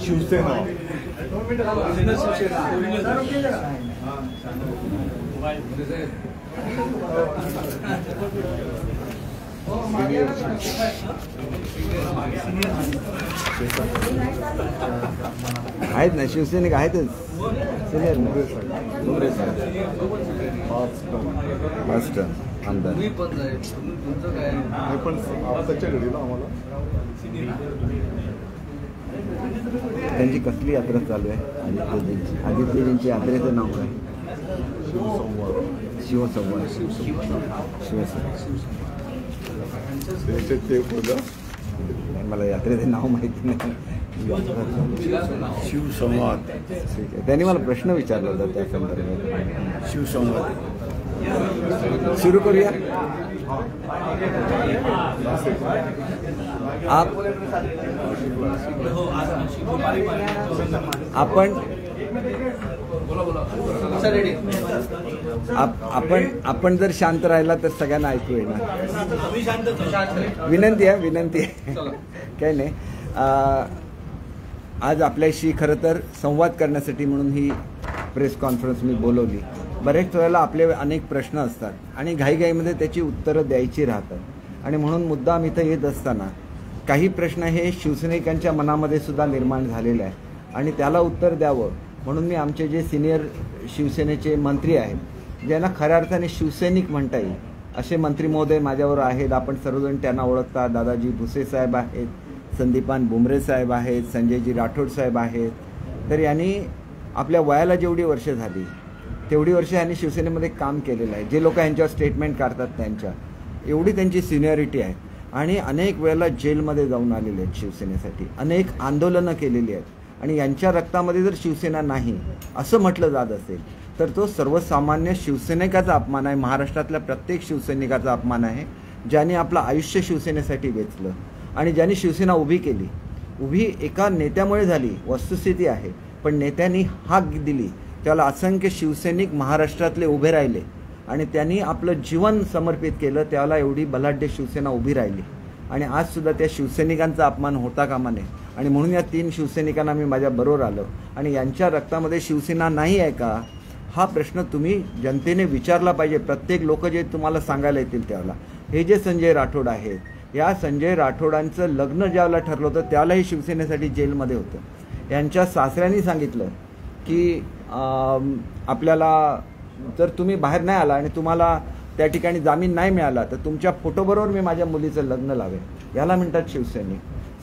शिवसेना आहेत ना, शिवसैनिक आहेतच. सिनियर पाच टन आमदार. पण आताच्या घडीला आम्हाला त्यांची कसली यात्रा चालू आहे? आदित्यजींची. आदित्यजींची यात्रेचं नाव काय? शिवसंवाद. मला यात्रेचं नाव माहिती नाही. शिवसंवाद. ठीक आहे. त्यांनी मला प्रश्न विचारला होता त्या संदर्भात. शिवसंवाद सुरू करूया. आपण जर शांत राहिला तर सगळ्यांना ऐकू येणार. विनंती आहे. काही नाही. आज आपल्याशी खरं तर संवाद करण्यासाठी म्हणून ही प्रेस कॉन्फरन्स मी बोलवली. बरेच वेळेला आपले अनेक प्रश्न असतात आणि घाईघाईमध्ये त्याची उत्तरं द्यायची राहतात आणि म्हणून मुद्दाम इथं येत असताना काही प्रश्न हे शिवसैनिकांच्या मनामध्ये सुद्धा निर्माण झालेले आहे आणि त्याला उत्तर द्यावं म्हणून मी आमचे जे सिनियर शिवसेनेचे मंत्री आहेत, ज्यांना खऱ्या अर्थाने शिवसैनिक म्हणता येईल असे मंत्री महोदय माझ्यावर आहेत. आपण सर्वजण त्यांना ओळखता. दादाजी भुसे साहेब आहेत, संदीपान बुमरे साहेब आहेत, संजयजी राठोड साहेब आहेत. तर यांनी आपल्या वयाला जेवढी वर्ष झाली तेवढी वर्ष यांनी शिवसेनेमध्ये काम केलेलं आहे. जे लोक यांच्यावर स्टेटमेंट काढतात त्यांच्या एवढी त्यांची सिनियरिटी आहे आणि अनेक वेळेला जेलमध्ये जाऊन आलेले आहेत शिवसेनेसाठी. अनेक आंदोलनं केलेली आहेत आणि यांच्या रक्तामध्ये जर शिवसेना नाही असं म्हटलं जात असेल तर तो सर्वसामान्य शिवसैनिकाचा अपमान आहे. महाराष्ट्रातल्या प्रत्येक शिवसैनिकाचा अपमान आहे, ज्याने आपलं आयुष्य शिवसेनेसाठी वेचलं आणि ज्यांनी शिवसेना उभी केली. उभी एका नेत्यामुळे झाली, वस्तुस्थिती आहे. पण नेत्यांनी हाक दिली त्याला असंख्य शिवसैनिक महाराष्ट्रातले उभे राहिले आणि त्यांनी आपलं जीवन समर्पित केलं. त्याला एवढी बलाढ्य शिवसेना उभी राहिली आणि आज सुद्धा त्या शिवसैनिकांचा अपमान होता कामा नये. आणि म्हणून या 3 शिवसैनिकांना मी माझ्याबरोबर आलो आणि यांच्या रक्तामध्ये शिवसेना नाही आहे का हा प्रश्न तुम्ही जनतेने विचारला पाहिजे. प्रत्येक लोक जे तुम्हाला सांगायला येतील त्याला. हे जे संजय राठोड आहेत, या संजय राठोडांचं लग्न ज्यावेळेला ठरलं होतं त्यालाही शिवसेनेसाठी जेलमध्ये होतं. यांच्या सासऱ्यांनी सांगितलं की आपल्याला जर तुम्ही बाहेर नाही आला आणि तुम्हाला त्या ठिकाणी जामीन नाही मिळाला तर तुमच्या फोटोबरोबर मी माझ्या मुलीचं लग्न लावेन. याला म्हणतात शिवसैनिक.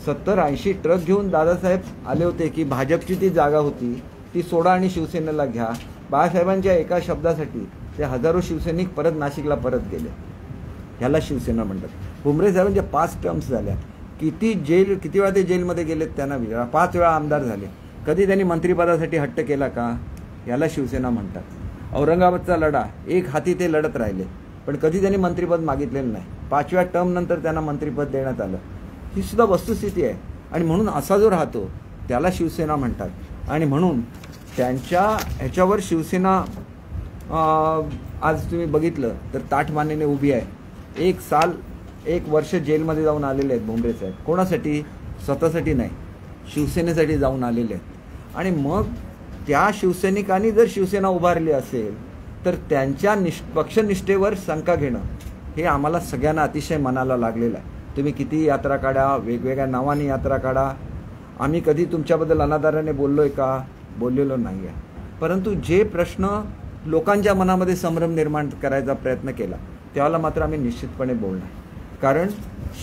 70-80 ट्रक घेऊन दादासाहेब आले होते की भाजपची ती जागा होती ती सोडा आणि शिवसेनेला घ्या. बाळासाहेबांच्या एका शब्दासाठी ते हजारो शिवसैनिक परत नाशिकला परत गेले. ह्याला शिवसेना म्हणतात. बुमरे साहेबांच्या 5 टर्म्स झाल्या. किती वेळा ते जेलमध्ये गेलेत त्यांना विचारा. 5 वेळा आमदार झाले. कधी त्यांनी मंत्रिपदासाठी हट्ट केला का? याला शिवसेना म्हणतात. औरंगाबादचा लढा एक हाती ते लढत राहिले पण कधी त्यांनी मंत्रिपद मागितलेलं नाही. 5व्या टर्म नंतर त्यांना मंत्रिपद देण्यात आलं. ही सुद्धा वस्तुस्थिती आहे आणि म्हणून असा जो राहतो त्याला शिवसेना म्हणतात. आणि म्हणून त्यांच्या ह्याच्यावर शिवसेना आज तुम्ही बघितलं तर ताठमानेने उभी आहे. 1 वर्ष जेलमध्ये जाऊन आलेले आहेत बुमरे साहेब. कोणासाठी? स्वतःसाठी नाही, शिवसेनेसाठी जाऊन आलेले आहेत. आणि मग त्या शिवसैनिकांनी जर शिवसेना उभारली असेल तर त्यांच्या पक्षनिष्ठेवर शंका घेणं हे आम्हाला सगळ्यांना अतिशय मनाला लागलेलं आहे. तुम्ही किती यात्रा काढा, वेगवेगळ्या नावाने यात्रा काढा. आम्ही कधी तुमच्याबद्दल अनादराने बोललोय का? बोललेलो नाही आहे. परंतु जे प्रश्न लोकांच्या मनामध्ये संभ्रम निर्माण करायचा प्रयत्न केला त्याला मात्र आम्ही निश्चितपणे बोलणार. कारण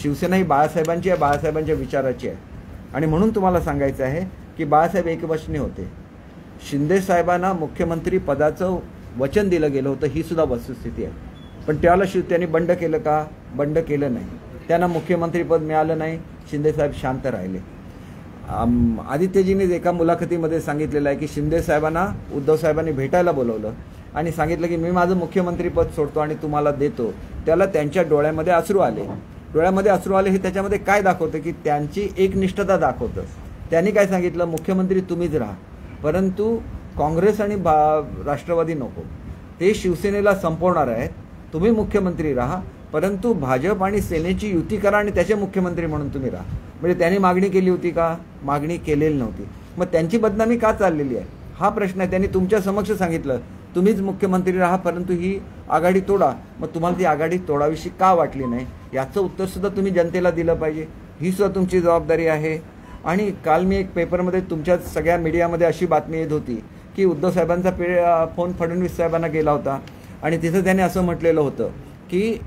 शिवसेना ही बाळासाहेबांची आहे, बाळासाहेबांच्या विचाराची आहे. आणि म्हणून तुम्हाला सांगायचं आहे की बाळासाहेब एकवचनी होते. शिंदे साहेबांना मुख्यमंत्री पदाचं वचन दिलं गेलं होतं, ही सुद्धा वस्तुस्थिती आहे. पण त्याला त्यांनी बंड केलं का? बंड केलं नाही. त्यांना मुख्यमंत्रीपद मिळालं नाही. शिंदे साहेब शांत राहिले. आदित्यजींनी एका मुलाखतीमध्ये सांगितलेलं आहे की शिंदे साहेबांना उद्धव साहेबांनी भेटायला बोलवलं आणि सांगितलं की मी माझं मुख्यमंत्रीपद सोडतो आणि तुम्हाला देतो. त्याला त्यांच्या डोळ्यामध्ये अश्रू आले डोळ्यामध्ये अश्रू आले हे त्याच्यामध्ये काय दाखवतं की त्यांची एकनिष्ठता दाखवतं. त्यांनी काय सांगितलं, मुख्यमंत्री तुम्हीच राहा, परंतु काँग्रेस आणि राष्ट्रवादी नको, ते शिवसेनेला संपवणार आहेत. तुम्ही मुख्यमंत्री राहा, परंतु भाजप आणि सेनेची युती करा आणि त्याचे मुख्यमंत्री म्हणून तुम्ही राहा. म्हणजे त्यांनी मागणी केली होती का? मागणी केलेली नव्हती. मग त्यांची बदनामी का चाललेली आहे हा प्रश्न आहे. त्यांनी तुमच्या समक्ष सांगितलं तुम्हीच मुख्यमंत्री राहा, परंतु ही आघाडी तोडा. मग तुम्हाला ती आघाडी तोडावीशी का वाटली नाही याचं उत्तरसुद्धा तुम्ही जनतेला दिलं पाहिजे. ही सुद्धा तुमची जबाबदारी आहे. आणि काल मी एक पेपरमध्ये तुमच्या सगळ्या मीडियामध्ये अशी बातमी येत होती की उद्धव साहेबांचा फोन फडणवीस साहेबांना गेला होता आणि तिथं त्याने असं म्हटलेलं होतं की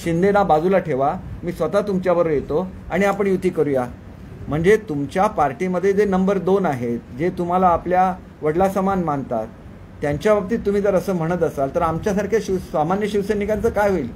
शिंदेना बाजूला ठेवा, मी स्वतः तुमच्याबरोबर येतो आणि आपण युती करूया. म्हणजे तुमच्या पार्टीमध्ये जे नंबर 2 आहेत, जे तुम्हाला आपल्या वडिलासमान मानतात, त्यांच्या बाबतीत तुम्ही जर असं म्हणत असाल तर आमच्यासारख्या सामान्य शिवसैनिकांचं काय होईल?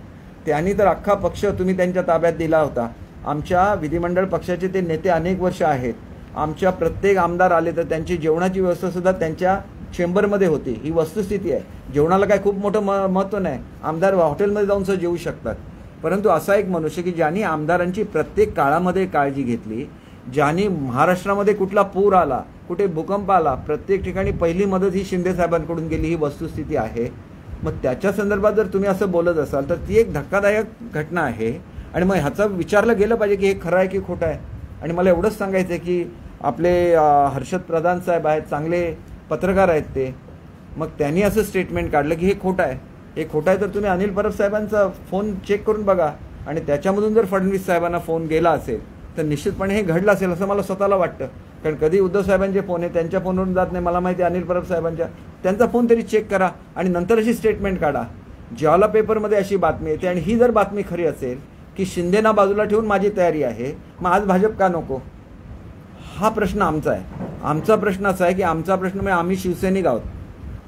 त्यांनी तर अख्खा पक्ष तुम्ही त्यांच्या ताब्यात दिला होता. आमच्या विधिमंडळ पक्षाचे ते नेते अनेक वर्ष आहेत. आमच्या प्रत्येक आमदार आले तर त्यांची जेवणाची व्यवस्था सुद्धा त्यांच्या चेंबरमध्ये होती. ही वस्तुस्थिती आहे. जेवणाला काय खूप मोठं महत्त्व नाही. आमदार हॉटेलमध्ये जाऊन सुद्धा जेवू शकतात. परंतु असा एक मनुष्य की ज्यांनी आमदारांची प्रत्येक काळामध्ये काळजी घेतली, ज्यांनी महाराष्ट्रामध्ये कुठला पूर आला, कुठे भूकंप आला, प्रत्येक ठिकाणी पहिली मदत ही शिंदे साहेबांकडून गेली, ही वस्तुस्थिती आहे. मग त्याच्या संदर्भात जर तुम्ही असं बोलत असाल तर ती एक धक्कादायक घटना आहे. आणि मग ह्याचं विचारलं गेलं पाहिजे की हे खरं आहे की खोटं आहे. आणि मला एवढंच सांगायचं आहे की आपले हर्षद प्रधान साहेब आहेत, चांगले पत्रकार आहेत ते. मग त्यांनी असं स्टेटमेंट काढलं की हे खोटं आहे. हे खोटं आहे तर तुम्ही अनिल परब साहेबांचा फोन चेक करून बघा आणि त्याच्यामधून जर फडणवीस साहेबांना फोन गेला असेल तर निश्चितपणे हे घडलं असेल असं मला स्वतःला वाटतं. कारण कधी उद्धव साहेबांचे फोन आहे त्यांच्या फोनवरून जात नाही. मला माहिती आहे अनिल परब साहेबांच्या, त्यांचा फोन तरी चेक करा आणि नंतर अशी स्टेटमेंट काढा. ज्वाला पेपरमध्ये अशी बातमी येते आणि ही जर बातमी खरी असेल की शिंदेना बाजूला ठेवून माझी तयारी आहे, मग आज भाजप का नको? हा प्रश्न आमचा आहे. आमचा प्रश्न असा आहे की आमचा प्रश्न म्हणजे आम्ही शिवसैनिक आहोत.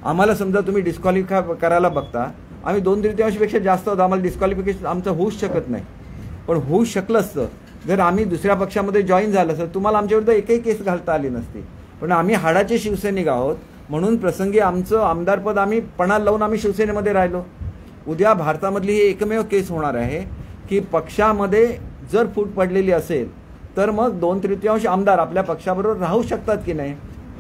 आम्हाला समजा तुम्ही डिस्क्वालिफाय करायला बघता, आम्ही 2/3पेक्षा जास्त आहोत, आम्हाला डिस्क्वालिफिकेशन आमचं होऊच शकत नाही. पण होऊ शकलं असतं जर आम्ही दुसऱ्या पक्षामध्ये जॉईन झालं असतं, तुम्हाला आमच्याविरुद्ध एकही केस घालता आली नसती. पण आम्ही हाडाचे शिवसैनिक आहोत म्हणून प्रसंगी आमचं आमदारपद आम्ही पणाला लावून आम्ही शिवसेनेमध्ये राहिलो. उद्या भारतामधली ही एकमेव केस होणार आहे की पक्षामध्ये जर फूट पडलेली असेल तर मग 2/3 आमदार आपल्या पक्षाबरोबर राहू शकतात की नाही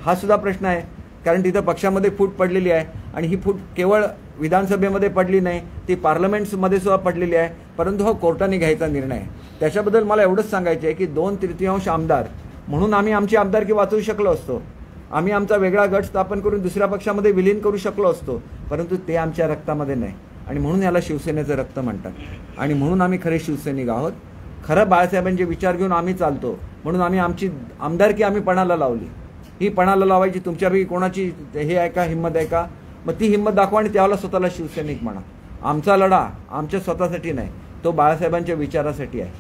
हा सुद्धा प्रश्न आहे. कारण तिथं पक्षामध्ये फूट पडलेली आहे आणि ही फूट केवळ विधानसभेमध्ये पडली नाही, ती पार्लमेंट्समध्ये सुद्धा पडलेली आहे. परंतु हा कोर्टाने घ्यायचा निर्णय आहे. त्याच्याबद्दल मला एवढंच सांगायचं आहे की 2/3 आमदार म्हणून आम्ही आमची आमदारकी वाचवू शकलो असतो. आम्ही आमचा वेगळा गट स्थापन करून दुसऱ्या पक्षामध्ये विलीन करू शकलो असतो. परंतु ते आमच्या रक्तामध्ये नाही आणि म्हणून याला शिवसेनेचं रक्त म्हणतात. आणि म्हणून आम्ही खरे शिवसैनिक आहोत. खरं बाळासाहेबांचे विचार घेऊन आम्ही चालतो. म्हणून आम्ही आमची आमदारकी आम्ही पणाला लावली. ही पणाला लावायची तुमच्यापैकी कोणाची हे आहे का, हिंमत आहे का? मग ती हिंमत दाखवा आणि त्याला स्वतःला शिवसैनिक म्हणा. आमचा लढा आमच्या स्वतःसाठी नाही, तो बाळासाहेबांच्या विचारासाठी आहे.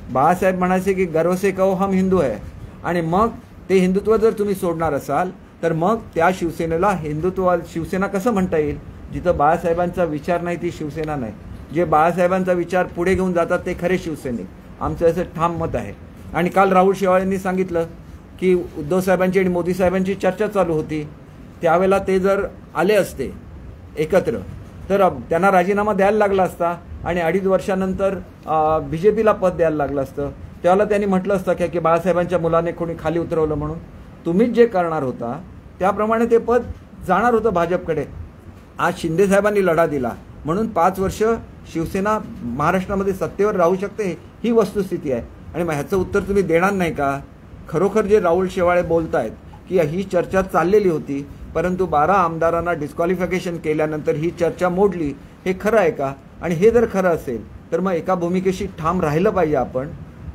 बाळासाहेब म्हणायचे की गर्व से कहो हम हिंदू आहे. आणि मग ते हिंदुत्व जर तुम्ही सोडणार असाल तर मग त्या शिवसेनेला शिवसेना कसं म्हणता येईल? जिथं बाळासाहेबांचा विचार नाही ती शिवसेना नाही. जे बाळासाहेबांचा विचार पुढे घेऊन जातात ते खरे शिवसैनिक. आमचं असं ठाम मत आहे. आणि काल राहुल शेवाळेंनी सांगितलं की उद्धव साहेबांची आणि मोदी साहेबांची चर्चा चालू होती. त्यावेळेला ते जर आले असते एकत्र तर त्यांना राजीनामा द्यायला लागला असता आणि 2.5 वर्षानंतर BJPला पद द्यायला लागलं असतं. त्यावेळेला त्यांनी म्हटलं असतं की बाळासाहेबांच्या मुलाने कोणी खाली उतरवलं म्हणून. तुम्हीच जे करणार होता त्याप्रमाणे ते पद जाणार होतं भाजपकडे. आज शिंदे साहेबांनी लढा दिला म्हणून 5 वर्ष शिवसेना महाराष्ट्रामध्ये सत्तेवर राहू शकते, ही वस्तुस्थिती आहे. आणि मग ह्याचं उत्तर तुम्ही देणार नाही का? खरोखर जे राहुल शेवाळे बोलत आहेत की ही चर्चा चाललेली होती परंतु 12 आमदारांना डिस्क्वालिफिकेशन केल्यानंतर ही चर्चा मोडली, हे खरं आहे का? आणि हे जर खरं असेल तर मग एका भूमिकेशी ठाम राहिलं पाहिजे. आपण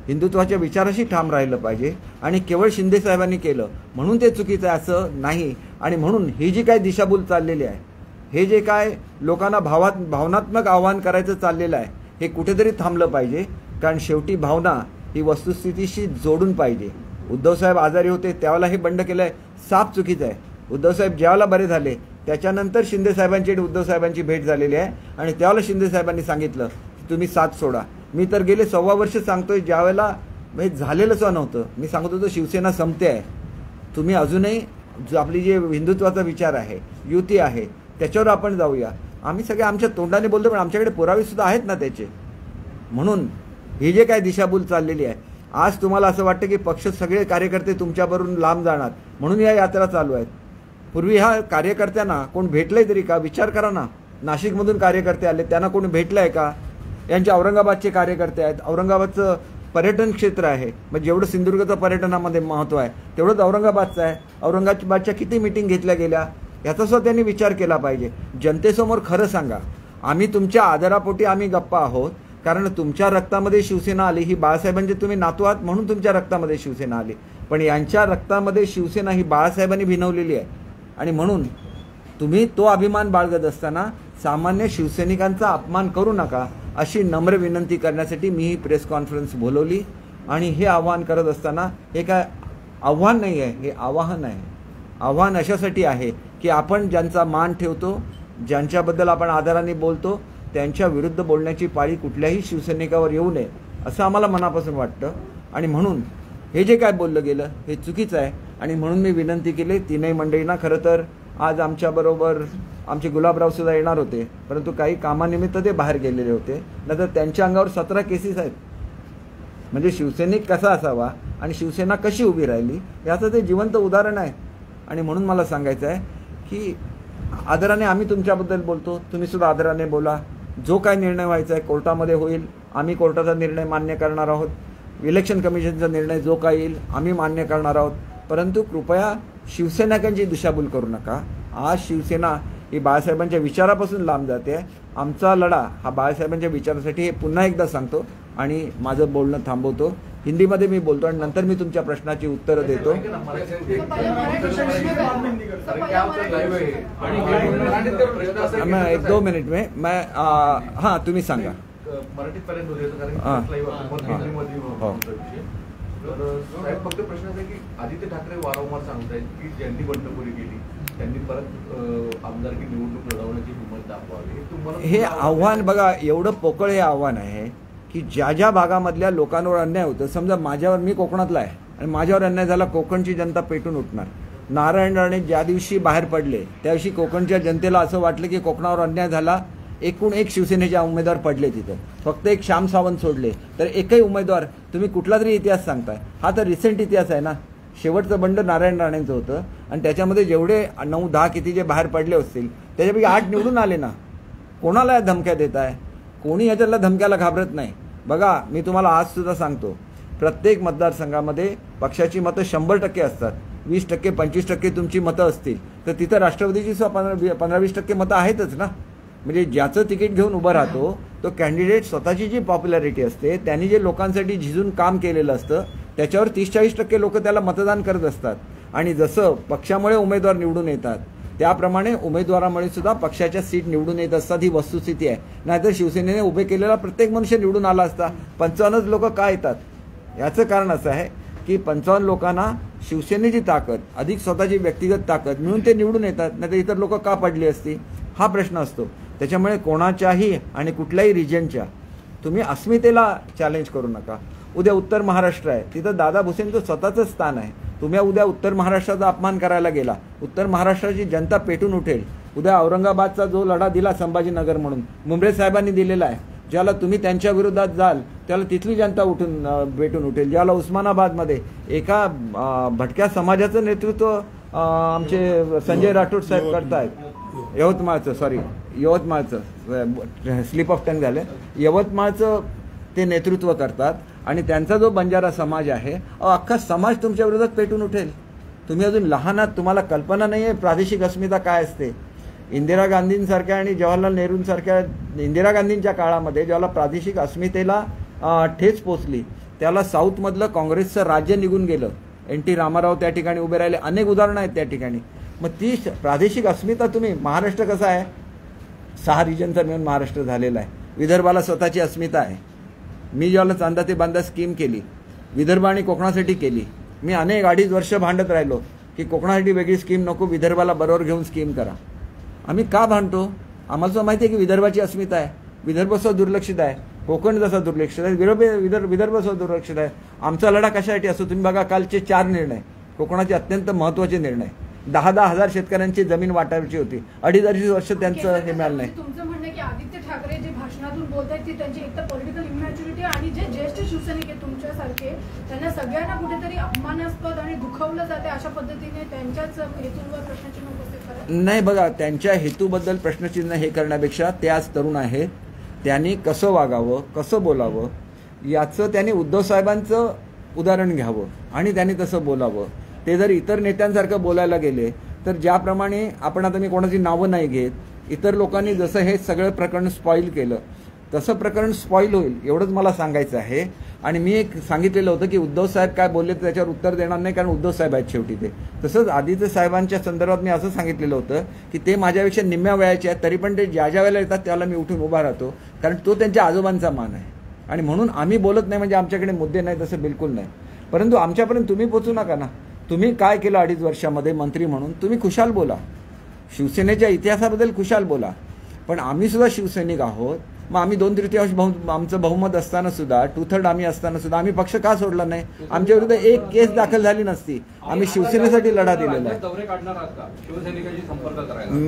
हिंदुत्वाच्या विचाराशी ठाम राहिलं पाहिजे. आणि केवळ शिंदे साहेबांनी केलं म्हणून ते चुकीचं आहे असं नाही. आणि म्हणून ही जी काय दिशाभूल चाललेली आहे, हे जे काय लोकांना भावनात्मक आव्हान करायचं चाललेलं आहे, हे कुठेतरी थांबलं पाहिजे. कारण शेवटी भावना ही वस्तुस्थितीशी जोडून पाहिजे. उद्धव साहेब आजारी होते त्यावेळेला हे बंड केलंय, साफ चुकीचं आहे. उद्धव साहेब ज्यावेळेला बरे झाले त्याच्यानंतर शिंदे साहेबांची आणि उद्धव साहेबांची भेट झालेली आहे आणि त्यावेळेला शिंदे साहेबांनी सांगितलं की तुम्ही साथ सोडा. मी तर गेले 1.25 वर्ष सांगतोय, ज्यावेळेला हे झालेलंच नव्हतं मी सांगत होतो शिवसेना संपते आहे, तुम्ही अजूनही जो आपली जे हिंदुत्वाचा विचार आहे, युती आहे, त्याच्यावर आपण जाऊया. आम्ही सगळे आमच्या तोंडाने बोलतो पण आमच्याकडे पुरावे सुद्धा आहेत ना त्याचे. म्हणून ही जे काय दिशाभूल चाललेली आहे, आज तुम्हाला असं वाटतं की पक्ष सगळे कार्यकर्ते तुमच्याबरोबर लांब जाणार म्हणून या यात्रा चालू आहेत. पूर्वी ह्या कार्यकर्त्यांना कोण भेटलंय तरी का? विचार करा ना. नाशिकमधून कार्यकर्ते आले, त्यांना कोणी भेटलंय का? यांचे औरंगाबादचे कार्यकर्ते आहेत. औरंगाबादचं पर्यटन क्षेत्र आहे, मग जेवढं सिंधुदुर्गचं पर्यटनामध्ये महत्त्व आहे तेवढंच औरंगाबादचं आहे. औरंगाबादच्या किती मिटिंग घेतल्या गेल्या याचा सुद्धा त्यांनी विचार केला पाहिजे. जनतेसमोर खरं सांगा, आम्ही तुमच्या आदरापोटी आम्ही गप्पा आहोत, कारण तुमच्या रक्तामध्ये शिवसेना आली. ही बाळासाहेबांचे तुम्ही नातू आहात म्हणून तुमच्या रक्तामध्ये शिवसेना आली, पण यांच्या रक्तामध्ये शिवसेना ही बाळासाहेबांनी भिनवलेली आहे. आणि म्हणून तुम्ही तो अभिमान बाळगत असताना सामान्य शिवसैनिकांचा अपमान करू नका, अशी नम्र विनंती करण्यासाठी मी ही प्रेस कॉन्फरन्स बोलवली. आणि हे आवाहन करत असताना हे काय आव्हान नाही आहे, हे आवाहन आहे. आव्हान अशासाठी आहे की आपण ज्यांचा मान ठेवतो, ज्यांच्याबद्दल आपण आदराने बोलतो, त्यांच्या विरुद्ध बोलण्याची पाळी कुठल्याही शिवसैनिकावर येऊ नये असं आम्हाला मनापासून वाटतं. आणि म्हणून हे जे काय बोललं गेलं हे चुकीचं आहे. आणि म्हणून मी विनंती केली तीनही मंडळींना. खरं तर आज आमच्याबरोबर आमचे गुलाबराव सुद्धा येणार होते, परंतु काही कामानिमित्त ते बाहेर गेलेले होते. नंतर त्यांच्या अंगावर 17 केसेस आहेत. म्हणजे शिवसैनिक कसा असावा आणि शिवसेना कशी उभी राहिली याचं ते जिवंत उदाहरण आहे. आणि म्हणून मला सांगायचं आहे की आदराने आम्ही तुमच्याबद्दल बोलतो, तुम्ही सुद्धा आदराने बोला. जो काय निर्णय व्हायचा आहे कोर्टामध्ये होईल, आम्ही कोर्टाचा निर्णय मान्य करणार आहोत. इलेक्शन कमिशनचा निर्णय जो काय येईल आम्ही मान्य करणार आहोत. परंतु कृपया शिवसैनिकांची दिशाभूल करू नका. आज शिवसेना ही बाळासाहेबांच्या विचारापासून लांब जाते. आमचा लढा हा बाळासाहेबांच्या विचारासाठी, हे पुन्हा एकदा सांगतो आणि माझं बोलणं थांबवतो. हिंदीमध्ये मी बोलतो आणि नंतर मी तुमच्या प्रश्नाची उत्तरं देतो. एक 2 मिनिट में मैं हां तुम्ही सांगा. मराठीपर्यंत साहेब फक्त प्रश्न आहे की आदित्य ठाकरे वारंवार सांगतायत की ज्यांनी बंडखोरी केली त्यांनी परत आमदारकी निवडणूक लढवण्याची हिंमत दाखवावी. हे आव्हान बघा, एवढं पोकळ हे आव्हान आहे की ज्या ज्या भागामधल्या लोकांवर अन्याय होतं, समजा माझ्यावर, मी कोकणातला आहे आणि माझ्यावर अन्याय झाला, कोकणची जनता पेटून उठणार. नारायण राणे ज्या दिवशी बाहेर पडले त्या दिवशी कोकणच्या जनतेला असं वाटलं की कोकणावर अन्याय झाला. एकूण एक शिवसेनेचे उमेदवार पडले तिथं, फक्त एक श्याम सावंत सोडले. तर एकही उमेदवार, तुम्ही कुठला तरी इतिहास सांगताय, हा तर रिसेंट इतिहास आहे ना. शेवटचं बंड नारायण राणेंचं होतं आणि त्याच्यामध्ये जेवढे 9-10 किती जे बाहेर पडले असतील त्याच्यापैकी 8 निवडून आले ना. कोणाला धमक्या देत आहे? कोणी याच्यातल्या धमक्याला घाबरत नाही. बघा, मी तुम्हाला आज सुद्धा सांगतो, प्रत्येक मतदारसंघामध्ये पक्षाची मतं 100% असतात. 20%, 25% तुमची मतं असतील तर तिथं राष्ट्रवादीची 15-20% मतं आहेतच ना. म्हणजे ज्याचं तिकीट घेऊन उभं राहतो तो कॅन्डिडेट स्वतःची जी पॉप्युलॅरिटी असते, त्यांनी जे लोकांसाठी झिजून काम केलेलं असतं त्याच्यावर 30-40% लोक त्याला मतदान करत असतात. आणि जसं पक्षामुळे उमेदवार निवडून येतात त्याप्रमाणे उमेदवारामुळे सुद्धा पक्षाच्या सीट निवडून येत असतात. ही वस्तुस्थिती आहे. नाहीतर शिवसेनेने उभे केलेला प्रत्येक मनुष्य निवडून आला असता. 55 लोक का येतात? याचं कारण असं आहे की 55 लोकांना शिवसेनेची ताकद अधिक स्वतःची व्यक्तिगत ताकद मिळून ते निवडून येतात. नाहीतर इतर लोक का पडली असती, हा प्रश्न असतो. त्याच्यामुळे कोणाच्याही आणि कुठल्याही रिजनच्या तुम्ही अस्मितेला चॅलेंज करू नका. उद्या उत्तर महाराष्ट्र आहे, तिथं दादा भुसेंचं स्वतःचं स्थान आहे. तुम्ही उद्या उत्तर महाराष्ट्राचा अपमान करायला गेला, उत्तर महाराष्ट्राची जनता पेटून उठेल. उद्या औरंगाबादचा जो लढा दिला संभाजीनगर म्हणून मुंबरे साहेबांनी दिलेला आहे, ज्याला तुम्ही त्यांच्या विरोधात जाल त्याला तिथली जनता उठून पेटून उठेल. ज्याला उस्मानाबादमध्ये एका भटक्या समाजाचं नेतृत्व आमचे संजय राठोड साहेब करतायत. यवतमाळचं स्लिप ऑफ टंग झालं. यवतमाळचं ते नेतृत्व करतात आणि त्यांचा जो बंजारा समाज आहे, अख्खा समाज तुमच्या विरोधात पेटून उठेल. तुम्ही अजून लहान आहात, तुम्हाला कल्पना नाही आहे प्रादेशिक अस्मिता काय असते. इंदिरा गांधींसारख्या आणि जवाहरलाल नेहरूंसारख्या, इंदिरा गांधींच्या काळामध्ये ज्याला प्रादेशिक अस्मितेला ठेच पोचली त्याला साऊथमधलं काँग्रेसचं राज्य निघून गेलं. NT रामाराव त्या ठिकाणी उभे राहिले. अनेक उदाहरणं आहेत त्या ठिकाणी. मग ती प्रादेशिक अस्मिता तुम्ही, महाराष्ट्र कसा आहे, 6 रिजनचा मिळून महाराष्ट्र झालेला आहे. विदर्भाला स्वतःची अस्मिता आहे. मी ज्याला चांदा ते बांधा स्कीम केली, विदर्भ आणि कोकणासाठी केली. मी अनेक 2.5 वर्ष भांडत राहिलो की कोकणासाठी वेगळी स्कीम नको, विदर्भाला बरोबर घेऊन स्कीम करा. आम्ही का भांडतो? आम्हाला सुद्धा माहिती आहे की विदर्भाची अस्मिता आहे. विदर्भ सुद्धा दुर्लक्षित आहे, कोकण जसा दुर्लक्षित आहे, विदर्भ सुद्धा दुर्लक्षित आहे. आमचा लढा कशासाठी असतो? तुम्ही बघा, कालचे 4 निर्णय कोकणाचे अत्यंत महत्त्वाचे निर्णय. 10,000 शेतकऱ्यांची जमीन वाटायची होती, 2.5 वर्ष त्यांचं हे मिळालं नाही. म्हणणं आहे की आदित्य ठाकरे जे भाषणातून बोलतात ती त्यांची एकतर पॉलिटिकल इमॅच्युरिटी आणि जे ज्येष्ठ शिवसैनिक आहेत तुमच्यासारखे त्यांना सगळ्यांना कुठेतरी अपमानास्पद आणि दुखवलं जाते अशा पद्धतीने त्यांच्याच हेतूंवर प्रश्नचिन्ह उपस्थित करतात. नाही बघा, त्यांच्या हेतूबद्दल प्रश्नचिन्ह हे करण्यापेक्षा ते आज तरुण आहेत, त्यांनी कसं वागावं कसं बोलावं याचं त्यांनी उद्धव साहेबांचं उदाहरण घ्यावं आणि त्यांनी तसं बोलावं. ते जर इतर नेत्यांसारखं बोलायला गेले तर ज्याप्रमाणे आपण आता मी कोणाची नावं नाही घेत, इतर लोकांनी जसं हे सगळं प्रकरण स्पॉईल केलं तसं प्रकरण स्पॉईल होईल एवढंच मला सांगायचं आहे. आणि मी एक सांगितलेलं होतं की उद्धव साहेब काय बोलले तर त्याच्यावर उत्तर देणार नाही, कारण उद्धव साहेब आहेत शेवटी ते. तसंच आदित्य साहेबांच्या संदर्भात मी असं सांगितलेलं होतं की ते माझ्यापेक्षा निम्म्या वयाचे आहेत, तरी पण ते ज्या वेळेला येतात त्याला मी उठून उभा राहतो, कारण तो त्यांच्या आजोबांचा मान आहे. आणि म्हणून आम्ही बोलत नाही म्हणजे आमच्याकडे मुद्दे नाही तसं बिलकुल नाही. परंतु आमच्यापर्यंत तुम्ही पोचू नका ना. तुम्ही काय केलं 2.5 वर्षामध्ये मंत्री म्हणून, तुम्ही खुशाल बोला, शिवसेनेच्या इतिहासाबद्दल खुशाल बोला. पण आम्ही सुद्धा शिवसैनिक आहोत. मग आम्ही 2/3 आमचं बहुमत असताना सुद्धा 2/3 आम्ही असताना सुद्धा आम्ही पक्ष का सोडला नाही? आमच्या विरुद्ध एक केस दाखल झाली नसती. आम्ही शिवसेनेसाठी लढा दिलेला आहे.